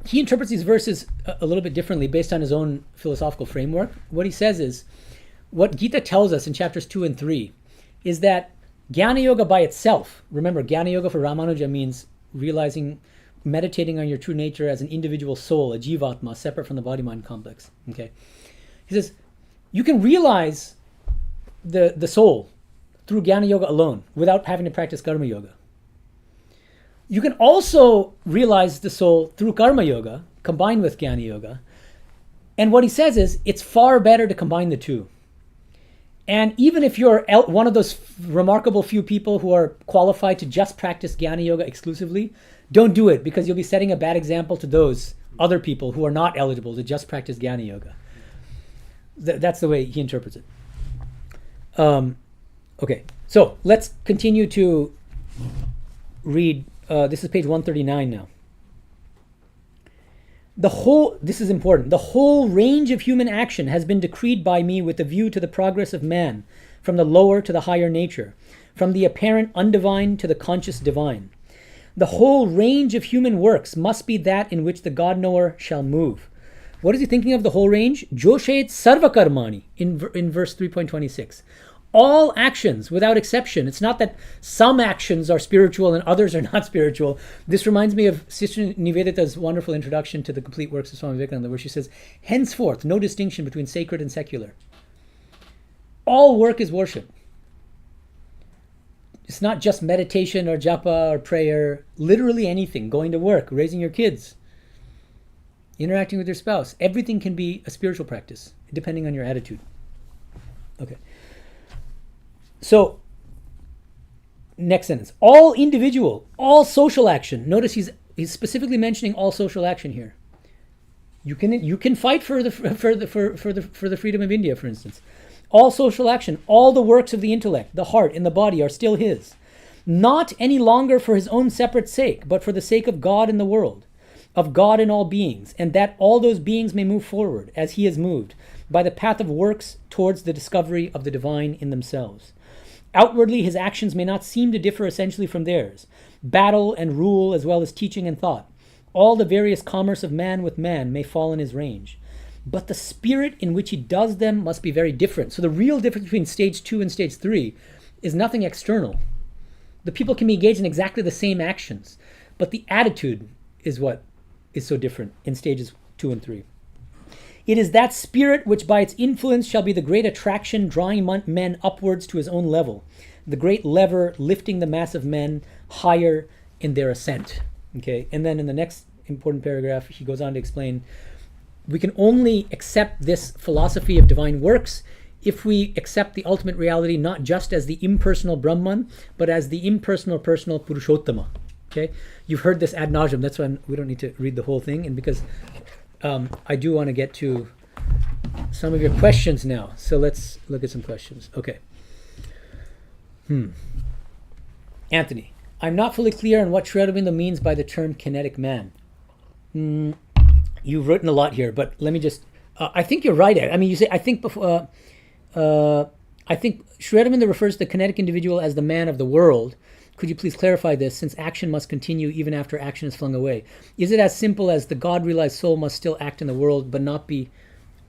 he interprets these verses a little bit differently based on his own philosophical framework. What he says is, what Gita tells us in chapters 2 and 3 is that Jnana Yoga by itself, remember, Jnana Yoga for Ramanuja means realizing, meditating on your true nature as an individual soul, a jivatma, separate from the body-mind complex. Okay, he says, you can realize the soul through Jnana Yoga alone without having to practice Karma Yoga. You can also realize the soul through Karma Yoga, combined with Jnana Yoga. And what he says is, it's far better to combine the two. And even if you're one of those remarkable few people who are qualified to just practice Jnana Yoga exclusively, don't do it, because you'll be setting a bad example to those other people who are not eligible to just practice Jnana Yoga. That's the way he interprets it. Okay, so let's continue to read. This is page 139 now. This is important. The whole range of human action has been decreed by me with a view to the progress of man, from the lower to the higher nature, from the apparent undivine to the conscious divine. The whole range of human works must be that in which the God-knower shall move. What is he thinking of the whole range? Joshet sarvakarmani in verse 3.26. All actions, without exception. It's not that some actions are spiritual and others are not spiritual. This reminds me of Sister Nivedita's wonderful introduction to the complete works of Swami Medhananda, where she says, henceforth, no distinction between sacred and secular. All work is worship. It's not just meditation or japa or prayer. Literally anything. Going to work, raising your kids, interacting with your spouse. Everything can be a spiritual practice, depending on your attitude. Okay. So, next sentence. All individual, all social action. Notice he's specifically mentioning all social action here. You can fight for the freedom of India, for instance. All social action, all the works of the intellect, the heart, and the body are still his. Not any longer for his own separate sake, but for the sake of God in the world, of God in all beings, and that all those beings may move forward, as he has moved, by the path of works towards the discovery of the divine in themselves. Outwardly, his actions may not seem to differ essentially from theirs. Battle and rule, as well as teaching and thought, all the various commerce of man with man may fall in his range. But the spirit in which he does them must be very different. So the real difference between stage 2 and stage 3 is nothing external. The people can be engaged in exactly the same actions, but the attitude is what is so different in stages 2 and 3. It is that spirit which by its influence shall be the great attraction drawing men upwards to his own level, the great lever lifting the mass of men higher in their ascent. Okay, and then in the next important paragraph, he goes on to explain, we can only accept this philosophy of divine works if we accept the ultimate reality not just as the impersonal Brahman, but as the impersonal personal Purushottama. Okay, you've heard this ad nauseum. That's why we don't need to read the whole thing, and because I do want to get to some of your questions now. So let's look at some questions. Okay. Anthony, I'm not fully clear on what Sri Aurobindo means by the term kinetic man. You've written a lot here, but let me just... I think you're right. I mean, you say, I think before... I think Sri Aurobindo refers to the kinetic individual as the man of the world. Could you please clarify this, since action must continue even after action is flung away? Is it as simple as the God-realized soul must still act in the world but not be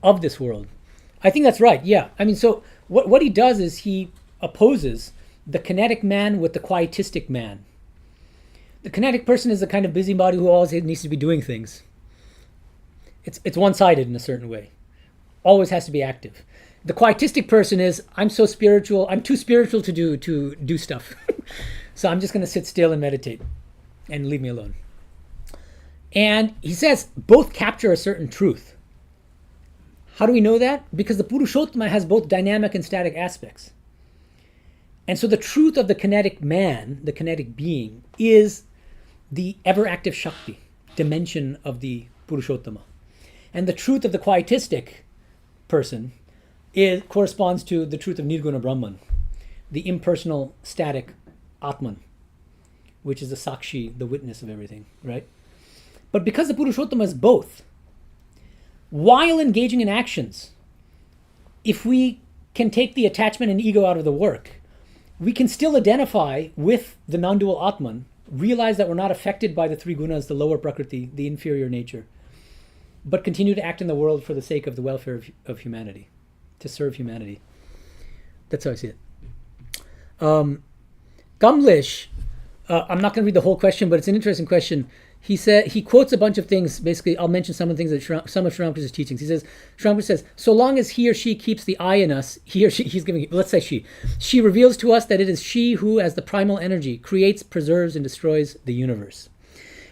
of this world? I think that's right, yeah. I mean, so what he does is he opposes the kinetic man with the quietistic man. The kinetic person is the kind of busybody who always needs to be doing things. It's one-sided in a certain way. Always has to be active. The quietistic person is, I'm so spiritual, I'm too spiritual to do stuff. So I'm just going to sit still and meditate and leave me alone. And he says both capture a certain truth. How do we know that? Because the Purushottama has both dynamic and static aspects. And so the truth of the kinetic man, the kinetic being, is the ever-active Shakti, dimension of the Purushottama. And the truth of the quietistic person corresponds to the truth of Nirguna Brahman, the impersonal, static Atman, which is the Sakshi, the witness of everything, right? But because the Purushottama is both, while engaging in actions, if we can take the attachment and ego out of the work, we can still identify with the non-dual Atman realize that we're not affected by the three gunas, the lower prakriti, the inferior nature, but continue to act in the world for the sake of the welfare of humanity, to serve humanity. That's how I see it. Kamlesh, I'm not going to read the whole question, but it's an interesting question. He quotes a bunch of things. Basically, I'll mention some of the things that some of Sri Ramakrishna's teachings. He says, Sri Ramakrishna says, so long as he or she keeps the I in us, he or she, he's giving, let's say she reveals to us that it is she who, as the primal energy, creates, preserves, and destroys the universe.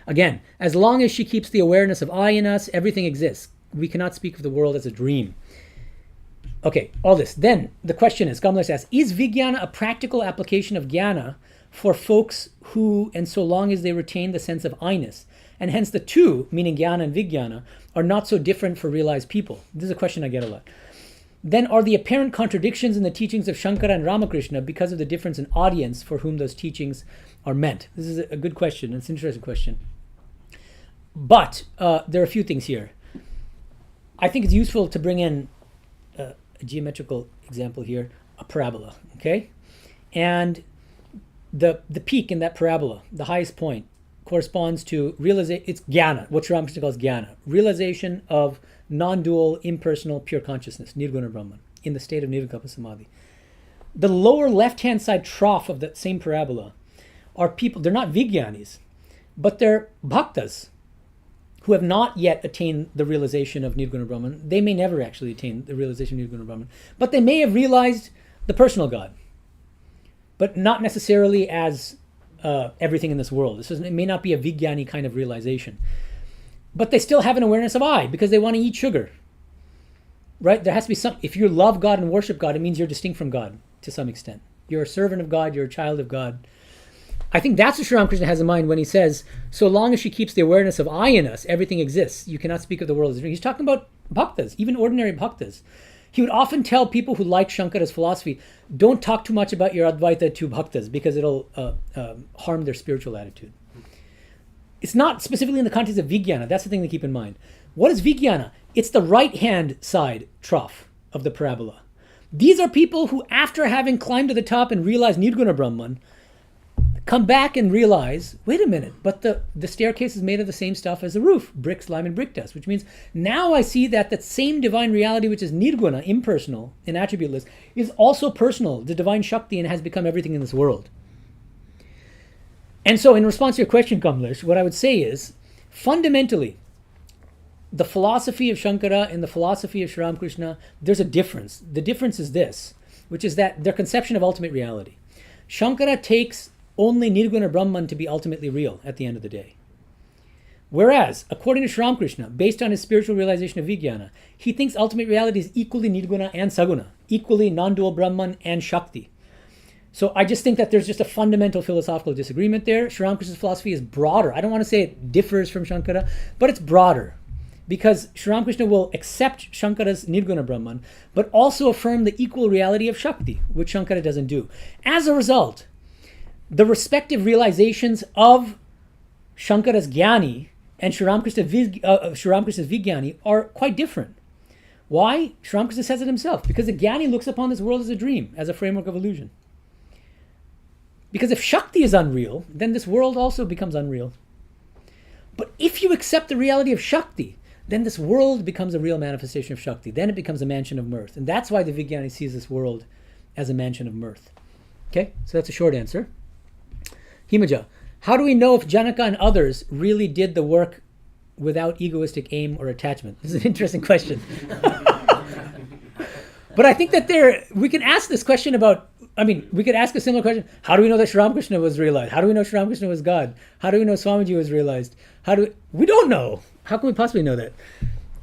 Again, as long as she keeps the awareness of I in us, everything exists. We cannot speak of the world as a dream. Okay, all this. Then the question is, Kamlesh asks, is Vijnana a practical application of Jnana for folks who, and so long as they retain the sense of I-ness, and hence the two, meaning Jnana and Vijnana, are not so different for realized people? This is a question I get a lot. Then are the apparent contradictions in the teachings of Shankara and Ramakrishna because of the difference in audience for whom those teachings are meant? This is a good question. It's an interesting question. But there are a few things here. I think it's useful to bring in a geometrical example here, a parabola, okay? And the peak in that parabola, the highest point, corresponds to realization. It's jnana, what Sri Ramakrishna calls jnana, realization of non-dual, impersonal, pure consciousness, nirguna Brahman, in the state of nirvikalpa samadhi. The lower left-hand side trough of that same parabola are people, they're not Vijnanis, but they're bhaktas who have not yet attained the realization of nirguna Brahman. They may never actually attain the realization of nirguna Brahman, but they may have realized the personal God, but not necessarily as everything in this world. It may not be a Vijnani kind of realization. But they still have an awareness of I, because they want to eat sugar. Right? There has to be some, if you love God and worship God, it means you're distinct from God to some extent. You're a servant of God, you're a child of God. I think that's what Sri Ramakrishna has in mind when he says, so long as she keeps the awareness of I in us, everything exists. You cannot speak of the world as a dream. He's talking about bhaktas, even ordinary bhaktas. He would often tell people who like Shankara's philosophy, don't talk too much about your Advaita to bhaktas because it'll harm their spiritual attitude. It's not specifically in the context of Vijnana. That's the thing to keep in mind. What is Vijnana? It's the right-hand side trough of the parabola. These are people who, after having climbed to the top and realized Nirguna Brahman, come back and realize, wait a minute, but the staircase is made of the same stuff as the roof, bricks, lime, and brick dust, which means now I see that that same divine reality, which is nirguna, impersonal, and attributeless, is also personal, the divine Shakti, and has become everything in this world. And so in response to your question, Kamlesh, what I would say is, fundamentally, the philosophy of Shankara and the philosophy of Sri Ramakrishna, there's a difference. The difference is this, which is that their conception of ultimate reality. Shankara takes only Nirguna Brahman to be ultimately real at the end of the day. Whereas, according to Sri Ramakrishna, based on his spiritual realization of Vijnana, he thinks ultimate reality is equally Nirguna and Saguna, equally non-dual Brahman and Shakti. So I just think that there's just a fundamental philosophical disagreement there. Sri Ramakrishna's philosophy is broader. I don't want to say it differs from Shankara, but it's broader. Because Sri Ramakrishna will accept Shankara's Nirguna Brahman, but also affirm the equal reality of Shakti, which Shankara doesn't do. As a result, the respective realizations of Shankara's Jnani and Sri Ramakrishna's Vijnani are quite different. Why? Sri Ramakrishna says it himself. Because the Jnani looks upon this world as a dream, as a framework of illusion. Because if Shakti is unreal, then this world also becomes unreal. But if you accept the reality of Shakti, then this world becomes a real manifestation of Shakti. Then it becomes a mansion of mirth. And that's why the Vijnani sees this world as a mansion of mirth. Okay, so that's a short answer. Himaja, how do we know if Janaka and others really did the work without egoistic aim or attachment? This is an interesting question. But I think that we can ask this question about, we could ask a similar question. How do we know that Sri Ramakrishna was realized? How do we know Sri Ramakrishna was God? How do we know Swamiji was realized? We don't know. How can we possibly know that?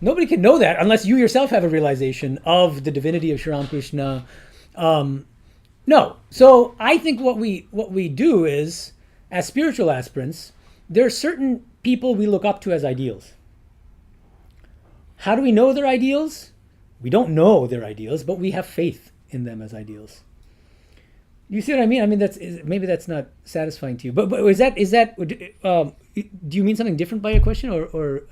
Nobody can know that unless you yourself have a realization of the divinity of Sri Ramakrishna. No. So I think what we do is, as spiritual aspirants, there are certain people we look up to as ideals. How do we know their ideals? We don't know their ideals, but we have faith in them as ideals. You see what I mean? Maybe that's not satisfying to you. But is that? Do you mean something different by your question, or?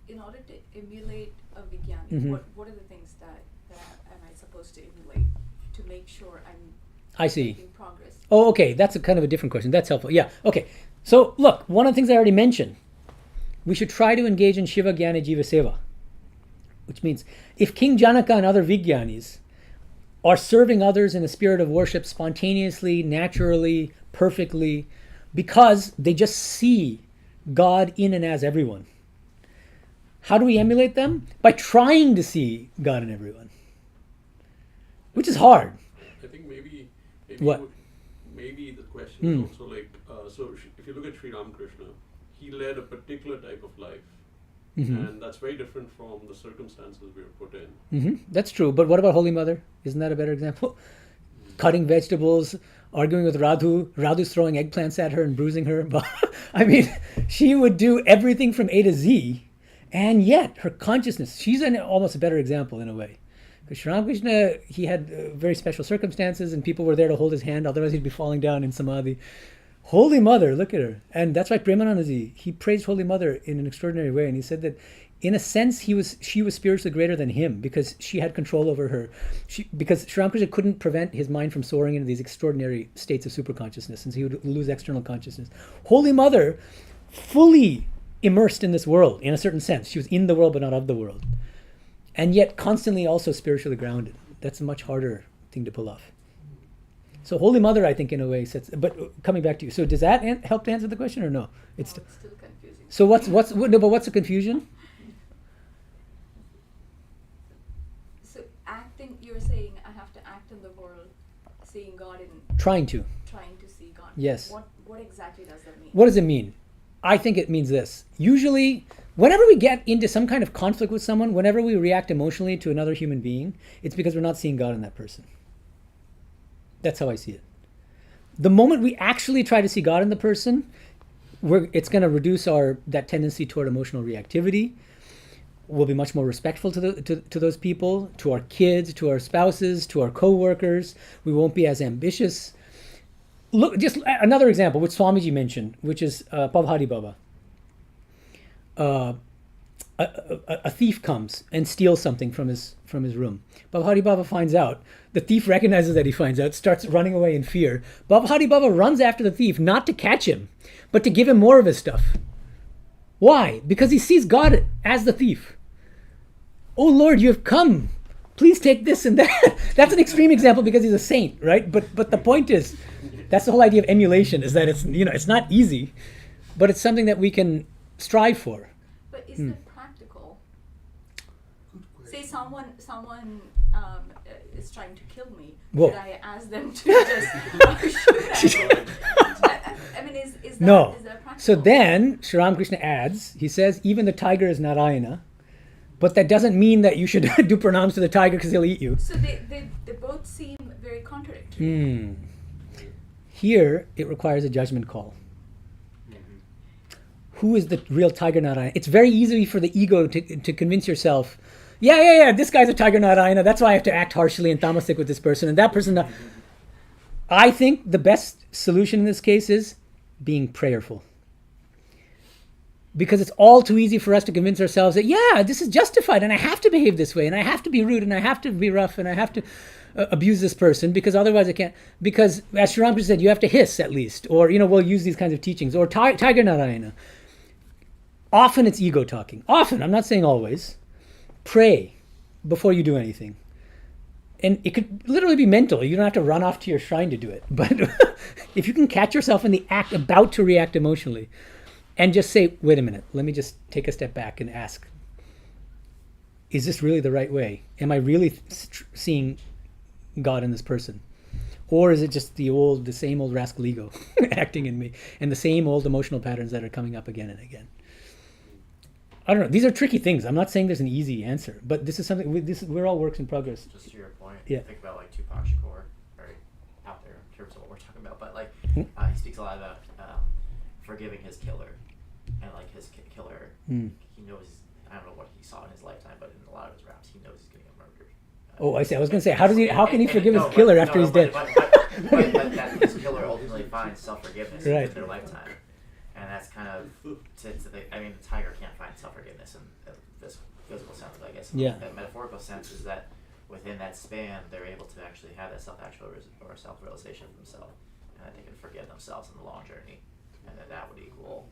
In order to emulate a Vijnani, Mm-hmm. what are the things that am I supposed to emulate to make sure I'm I see. making progress? Oh, okay. That's a kind of a different question. That's helpful. Yeah. Okay. So look, one of the things I already mentioned, we should try to engage in Shiva Jnana Jiva Seva, which means if King Janaka and other Vijnanis are serving others in a spirit of worship spontaneously, naturally, perfectly, because they just see God in and as everyone. How do we emulate them? By trying to see God in everyone, which is hard. I think maybe What? Maybe the question is also like, if you look at Sri Ramakrishna, he led a particular type of life. And that's very different from the circumstances we were put in. That's true. But what about Holy Mother? Isn't that a better example? Cutting vegetables, arguing with Radhu. Radhu's throwing eggplants at her and bruising her. But I mean, she would do everything from A to Z. And yet, her consciousness, she's almost a better example in a way. Because Sri Ramakrishna, he had very special circumstances and people were there to hold his hand, otherwise he'd be falling down in samadhi. Holy Mother, look at her. And that's why Premanandaji, he praised Holy Mother in an extraordinary way. And he said that in a sense, she was spiritually greater than him because she had control over her. Because Sri Ramakrishna couldn't prevent his mind from soaring into these extraordinary states of superconsciousness, and so he would lose external consciousness. Holy Mother, fully immersed in this world, in a certain sense. She was in the world, but not of the world. And yet constantly also spiritually grounded. That's a much harder thing to pull off. So Holy Mother, I think, in a way, sets. But coming back to you, so does that help to answer the question or no? It's still confusing. So what's the confusion? So acting, you're saying I have to act in the world, seeing God in Trying to see God. Yes. What exactly does that mean? What does it mean? I think it means this. Usually, whenever we get into some kind of conflict with someone, whenever we react emotionally to another human being, it's because we're not seeing God in that person. That's how I see it. The moment we actually try to see God in the person, it's going to reduce that tendency toward emotional reactivity. We'll be much more respectful to those people, to our kids, to our spouses, to our co-workers. We won't be as ambitious. Look, just another example, which Swamiji mentioned, which is Pavhari Baba. A thief comes and steals something from his room. Bhavhari Baba finds out. The thief recognizes that he finds out, starts running away in fear. Bhavhari Baba runs after the thief, not to catch him, but to give him more of his stuff. Why? Because he sees God as the thief. Oh Lord, you have come. Please take this and that. That's an extreme example because he's a saint, right? But the point is, that's the whole idea of emulation, is that it's not easy, but it's something that we can strive for. But is it practical? Say someone is trying to kill me. Whoa. Should I ask them to just shoot at me? I mean, is that No. is that practical? So then Sri Ramakrishna adds, he says, even the tiger is Narayana, but that doesn't mean that you should do pranams to the tiger because he'll eat you. So they both seem very contradictory. Here, it requires a judgment call. Who is the real tiger Narayana? It's very easy for the ego to convince yourself, yeah, this guy's a tiger Narayana, that's why I have to act harshly and tamasic with this person, and that person. I think the best solution in this case is being prayerful. Because it's all too easy for us to convince ourselves that, yeah, this is justified, and I have to behave this way, and I have to be rude, and I have to be rough, and I have to abuse this person, because otherwise I can't. Because, as Sri Ramakrishna said, you have to hiss at least, or, we'll use these kinds of teachings, or tiger Narayana. Often it's ego talking. Often, I'm not saying always. Pray before you do anything. And it could literally be mental. You don't have to run off to your shrine to do it. But if you can catch yourself in the act about to react emotionally and just say, wait a minute, let me just take a step back and ask, is this really the right way? Am I really seeing God in this person? Or is it just the same old rascal ego acting in me and the same old emotional patterns that are coming up again and again? I don't know. These are tricky things. I'm not saying there's an easy answer, but this is something. We're all works in progress. Just to your point, Yeah. think about like Tupac Shakur, very out there in terms of what we're talking about. But like, he speaks a lot about forgiving his killer, and like his killer, he knows. I don't know what he saw in his lifetime, but in a lot of his raps, he knows he's getting murdered. Oh, I see. I was going to say, how can he forgive his killer after he's dead? But that his killer ultimately finds self-forgiveness Right. in their lifetime. And that's kind of, the tiger can't find self-forgiveness in this physical sense, but I guess in the metaphorical sense is that within that span, they're able to actually have that self-actual or self-realization of themselves. and that they can forgive themselves in the long journey, and then that would equal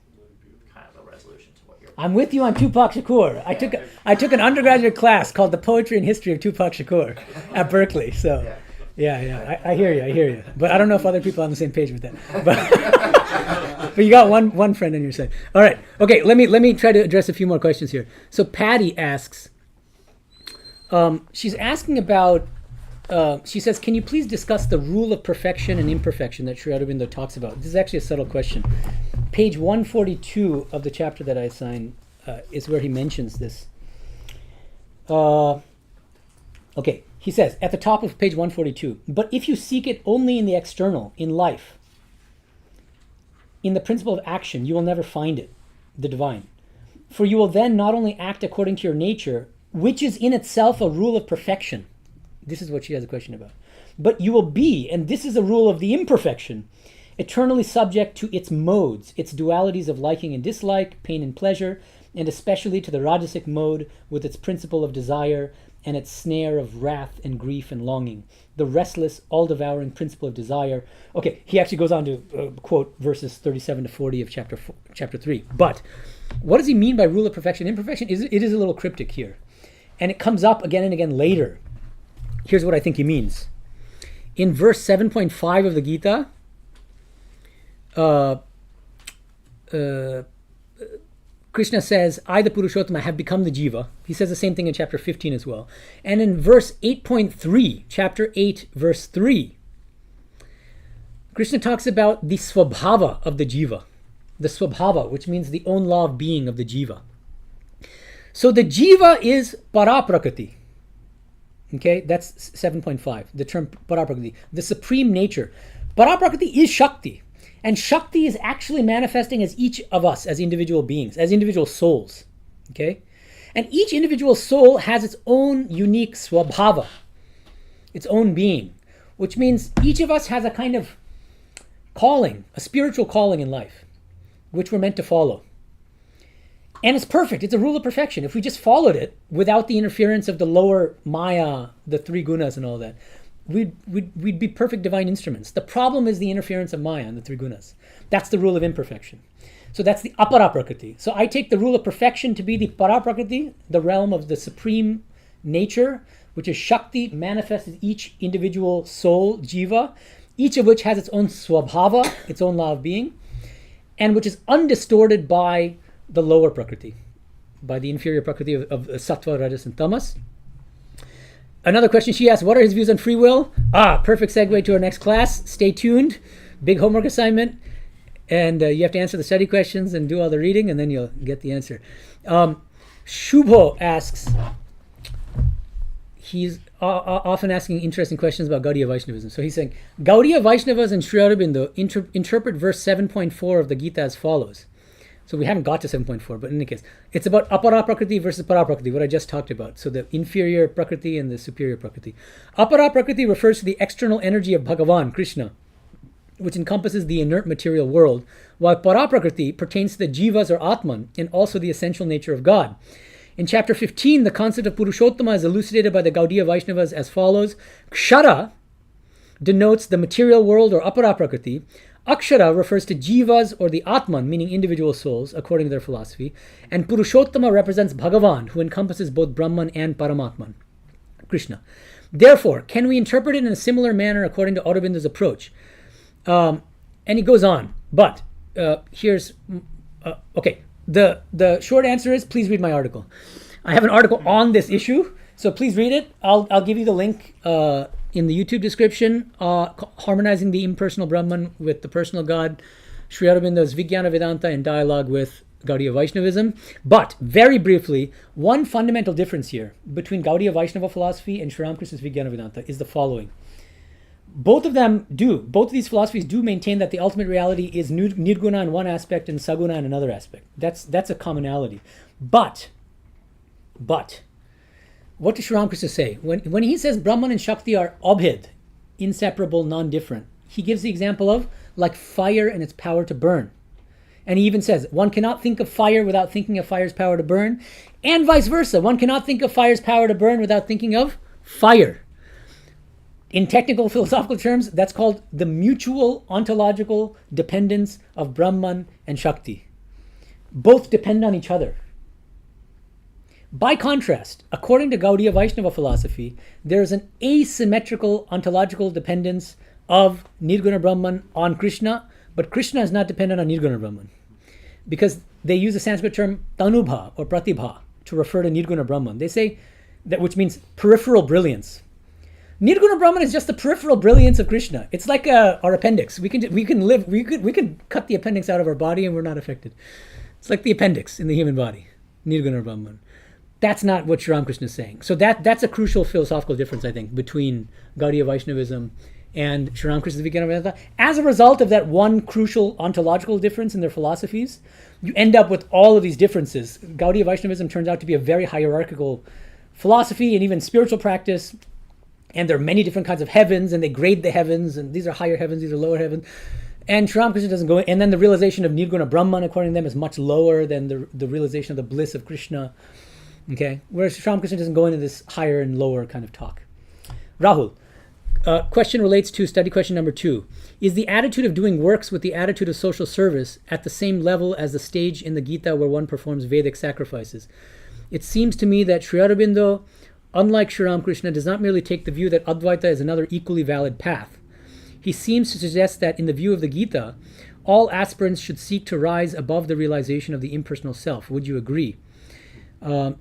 kind of a resolution to what you're. I'm with you on Tupac Shakur. I took an undergraduate class called The Poetry and History of Tupac Shakur at Berkeley. So, yeah, I hear you. But I don't know if other people are on the same page with that. But you got one friend on your side. All right. Okay. Let me try to address a few more questions here. So Patty asks. She's asking about. She says, "Can you please discuss the rule of perfection and imperfection that Sri Aurobindo talks about?" This is actually a subtle question. Page 142 of the chapter that I assigned is where he mentions this. Okay, he says, at the top of page 142, "But if you seek it only in the external, in life, in the principle of action, you will never find it, the divine. For you will then not only act according to your nature, which is in itself a rule of perfection." This is what she has a question about. "But you will be, and this is a rule of the imperfection, eternally subject to its modes, its dualities of liking and dislike, pain and pleasure, and especially to the Rajasic mode with its principle of desire and its snare of wrath and grief and longing, the restless, all-devouring principle of desire." Okay, he actually goes on to quote verses 37 to 40 of chapter 3. But what does he mean by rule of perfection? Imperfection, it is a little cryptic here. And it comes up again and again later. Here's what I think he means. In verse 7.5 of the Gita, Krishna says, "I, the Purushottama, have become the Jiva." He says the same thing in chapter 15 as well. And in verse 8.3, chapter 8, verse 3, Krishna talks about the Swabhava of the Jiva. The Swabhava, which means the own law of being of the Jiva. So the Jiva is Paraprakriti. Okay, that's 7.5, the term Paraprakriti, the supreme nature. Paraprakriti is Shakti. And Shakti is actually manifesting as each of us, as individual beings, as individual souls. Okay? And each individual soul has its own unique Swabhava, its own being, which means each of us has a kind of calling, a spiritual calling in life, which we're meant to follow. And it's perfect. It's a rule of perfection. If we just followed it without the interference of the lower Maya, the three gunas and all that, we'd be perfect divine instruments. The problem is the interference of Maya and the three gunas. That's the rule of imperfection. So that's the aparaprakriti. So I take the rule of perfection to be the paraprakriti, the realm of the supreme nature, which is Shakti, manifested each individual soul, jiva, each of which has its own swabhava, its own law of being, and which is undistorted by the lower prakriti, by the inferior prakriti of sattva, rajas, and tamas. Another question she asked, what are his views on free will? Perfect segue to our next class. Stay tuned. Big homework assignment. And you have to answer the study questions and do all the reading, and then you'll get the answer. Shubho asks, he's often asking interesting questions about Gaudiya Vaishnavism. So he's saying, Gaudiya Vaishnavas and Sri Aurobindo interpret verse 7.4 of the Gita as follows. So we haven't got to 7.4, but in any case, it's about apara prakriti versus para prakriti, what I just talked about. So the inferior prakriti and the superior prakriti. Apara prakriti refers to the external energy of Bhagavan, Krishna, which encompasses the inert material world, while para prakriti pertains to the jivas or atman and also the essential nature of God. In chapter 15, the concept of Purushottama is elucidated by the Gaudiya Vaishnavas as follows. Kshara denotes the material world or apara prakriti. Akshara refers to jivas or the atman, meaning individual souls, according to their philosophy. And Purushottama represents Bhagavan, who encompasses both Brahman and Paramatman, Krishna. Therefore, can we interpret it in a similar manner according to Aurobindo's approach? And he goes on, but here's, okay, the short answer is please read my article. I have an article on this issue, so please read it. I'll give you the link in the YouTube description, harmonizing the impersonal Brahman with the personal God, Sri Aurobindo's Vijnana Vedanta in dialogue with Gaudiya Vaishnavism. But, very briefly, one fundamental difference here between Gaudiya Vaishnava philosophy and Sri Ramakrishna's Vijnana Vedanta is the following. Both of these philosophies do maintain that the ultimate reality is nirguna in one aspect and saguna in another aspect. That's a commonality. But, what does Sri Ramakrishna say? When he says Brahman and Shakti are abhed, inseparable, non-different, he gives the example of like fire and its power to burn. And he even says, one cannot think of fire without thinking of fire's power to burn, and vice versa. One cannot think of fire's power to burn without thinking of fire. in technical philosophical terms, that's called the mutual ontological dependence of Brahman and Shakti. Both depend on each other. By contrast, according to Gaudiya Vaishnava philosophy, there is an asymmetrical ontological dependence of Nirguna Brahman on Krishna, but Krishna is not dependent on Nirguna Brahman. Because they use the Sanskrit term tanubha or pratibha to refer to Nirguna Brahman. They say that, which means peripheral brilliance. Nirguna Brahman is just the peripheral brilliance of Krishna. It's like our appendix. We can cut the appendix out of our body and we're not affected. It's like the appendix in the human body, Nirguna Brahman. That's not what Sri Ramakrishna is saying. So that's a crucial philosophical difference, I think, between Gaudiya Vaishnavism and Sri Ramakrishna's Vijnana Vedanta. As a result of that one crucial ontological difference in their philosophies, you end up with all of these differences. Gaudiya Vaishnavism turns out to be a very hierarchical philosophy and even spiritual practice. And there are many different kinds of heavens, and they grade the heavens, and these are higher heavens, these are lower heavens. And Sri Ramakrishna doesn't go in. And then the realization of Nirguna Brahman, according to them, is much lower than the realization of the bliss of Krishna. Okay? Whereas Sri Ramakrishna doesn't go into this higher and lower kind of talk. Rahul, question relates to study question number 2. Is the attitude of doing works with the attitude of social service at the same level as the stage in the Gita where one performs Vedic sacrifices? It seems to me that Sri Aurobindo, unlike Sri Ramakrishna, does not merely take the view that Advaita is another equally valid path. He seems to suggest that in the view of the Gita, all aspirants should seek to rise above the realization of the impersonal self. Would you agree? Actually,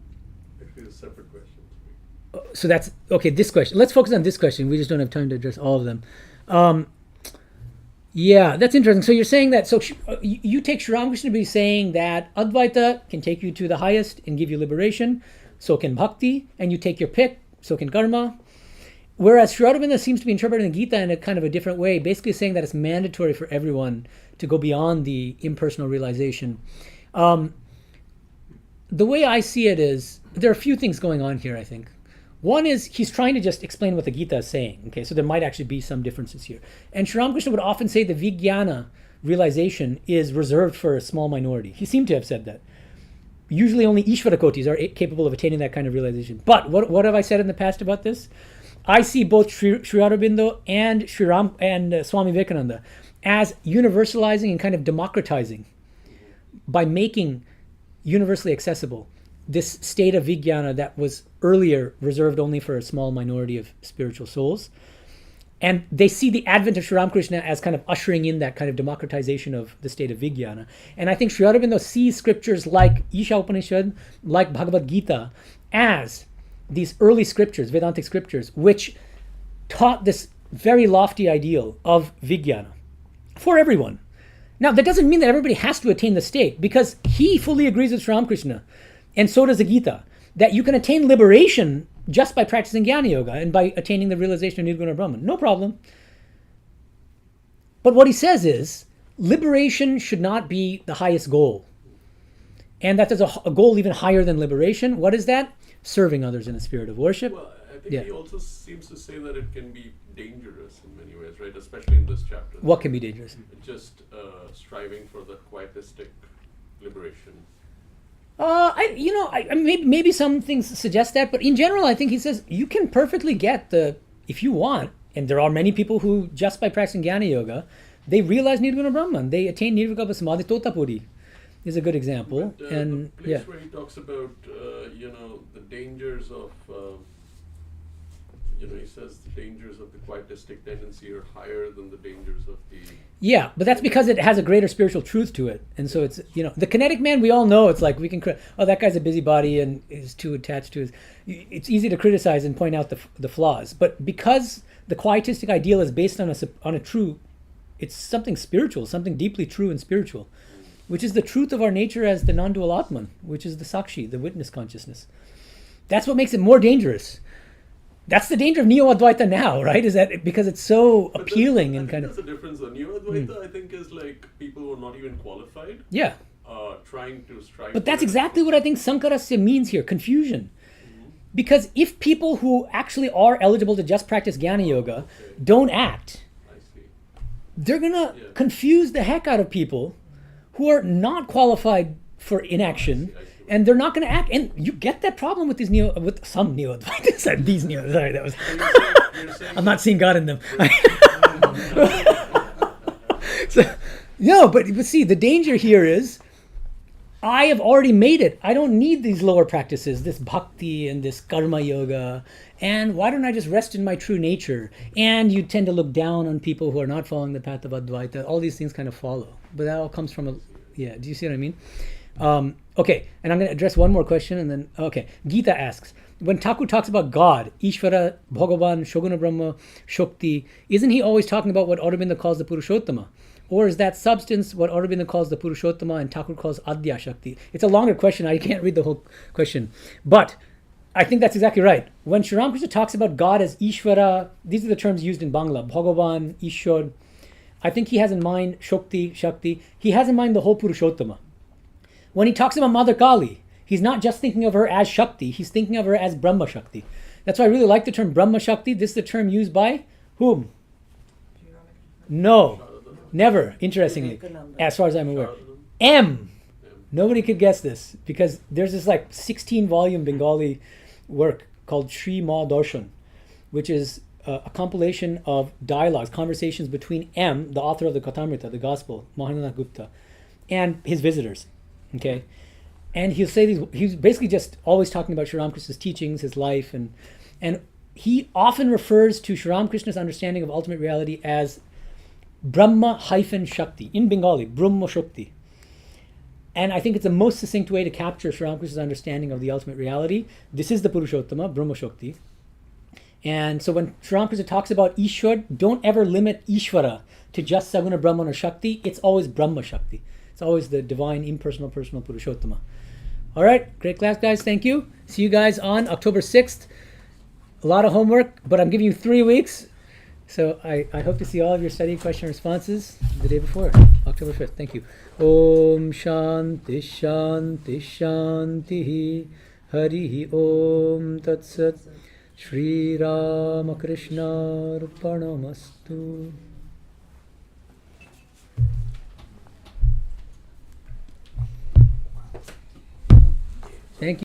a separate question. So that's, okay, this question. Let's focus on this question. We just don't have time to address all of them. Yeah, that's interesting. So you're saying that, so you take Sri Ramakrishna to be saying that Advaita can take you to the highest and give you liberation, so can bhakti, and you take your pick, so can karma. Whereas Sri Aurobindo seems to be interpreting the Gita in a kind of a different way, basically saying that it's mandatory for everyone to go beyond the impersonal realization. The way I see it is, there are a few things going on here, I think. One is he's trying to just explain what the Gita is saying, okay? So there might actually be some differences here. And Sri Ramakrishna would often say the Vijnana realization is reserved for a small minority. He seemed to have said that. Usually only Ishvarakotis are capable of attaining that kind of realization. But what have I said in the past about this? I see both Sri Aurobindo and Swami Medhananda as universalizing and kind of democratizing by making universally accessible this state of Vijnana that was earlier reserved only for a small minority of spiritual souls. And they see the advent of Sri Ramakrishna as kind of ushering in that kind of democratization of the state of Vijnana. And I think Sri Aurobindo sees scriptures like Isha Upanishad, like Bhagavad Gita, as these early scriptures, Vedantic scriptures, which taught this very lofty ideal of Vijnana for everyone. Now, that doesn't mean that everybody has to attain the state, because he fully agrees with Sri Ramakrishna, and so does the Gita, that you can attain liberation just by practicing Jnana Yoga and by attaining the realization of Nirguna Brahman. No problem. But what he says is, liberation should not be the highest goal. And that there's a goal even higher than liberation. What is that? Serving others in a spirit of worship. Well, I think he also seems to say that it can be dangerous in many ways, right? Especially in this chapter. What can be dangerous? Just striving for the quietistic liberation. Maybe some things suggest that, but in general, I think he says you can perfectly get if you want, and there are many people who, just by practicing Jnana Yoga, they realize Nirguna Brahman. They attain Nirvikalpa Samadhi. Totapuri is a good example. But, and the place where he talks about, the dangers of, he says the dangers of the quietistic tendency are higher than the dangers of the... Yeah, but that's because it has a greater spiritual truth to it. And so it's, the kinetic man, we all know, it's like we can, that guy's a busybody and is too attached to his... It's easy to criticize and point out the flaws. But because the quietistic ideal is based on a true... It's something spiritual, something deeply true and spiritual, which is the truth of our nature as the non-dual Atman, which is the Sakshi, the witness consciousness. That's what makes it more dangerous. That's the danger of Neo-Advaita now, right? Is that because it's so appealing and kind of... That's the difference. The Neo-Advaita, I think, is like people who are not even qualified. Yeah. Trying to strive... But that's exactly what I think Sankarasya means here, confusion. Mm-hmm. Because if people who actually are eligible to just practice Jnana Yoga don't act, they're going to confuse the heck out of people who are not qualified for inaction. And they're not going to act, and you get that problem with some Neo-Advaitas. These Neo-Advaitas. Sorry, that was. we're saying I'm not seeing God in them. So, no, but see, the danger here is I have already made it. I don't need these lower practices, this bhakti and this karma yoga. And why don't I just rest in my true nature? And you tend to look down on people who are not following the path of Advaita. All these things kind of follow. But that all comes from do you see what I mean? Okay, and I'm going to address one more question and then, okay. Gita asks, when Thakur talks about God, Ishvara, Bhagavan, Shoguna Brahma, Shakti, isn't he always talking about what Aurobindo calls the Purushottama? Or is that substance what Aurobindo calls the Purushottama and Thakur calls Adya Shakti? It's a longer question. I can't read the whole question. But I think that's exactly right. When Sri Ramakrishna talks about God as Ishvara, these are the terms used in Bangla, Bhagavan, Ishwar. I think he has in mind Shakti. He has in mind the whole Purushottama. When he talks about Mother Kali, he's not just thinking of her as Shakti, he's thinking of her as Brahma Shakti. That's why I really like the term Brahma Shakti. This is the term used by whom? No. Never, interestingly, as far as I'm aware. M. Nobody could guess this because there's this like 16-volume Bengali work called Sri Ma Darshan, which is a compilation of dialogues, conversations between M, the author of the Kathamrita, the Gospel, Mahananda Gupta, and his visitors. Okay, and he'll say these. He's basically just always talking about Sri Ramakrishna's teachings, his life, and he often refers to Sri Ramakrishna's understanding of ultimate reality as Brahma-Shakti, in Bengali, Brahma Shakti. And I think it's the most succinct way to capture Sri Ramakrishna's understanding of the ultimate reality. This is the Purushottama, Brahma Shakti. And so when Sri Ramakrishna talks about Ishwar, don't ever limit Ishvara to just Saguna Brahman or Shakti. It's always Brahma Shakti. It's always the divine, impersonal, personal Purushottama. All right, great class, guys. Thank you. See you guys on October 6th. A lot of homework, but I'm giving you 3 weeks. So I hope to see all of your study question responses the day before, October 5th. Thank you. Om Shanti Shanti Shanti Hari Om Tat Sat Shri Ramakrishna Arpanamastu.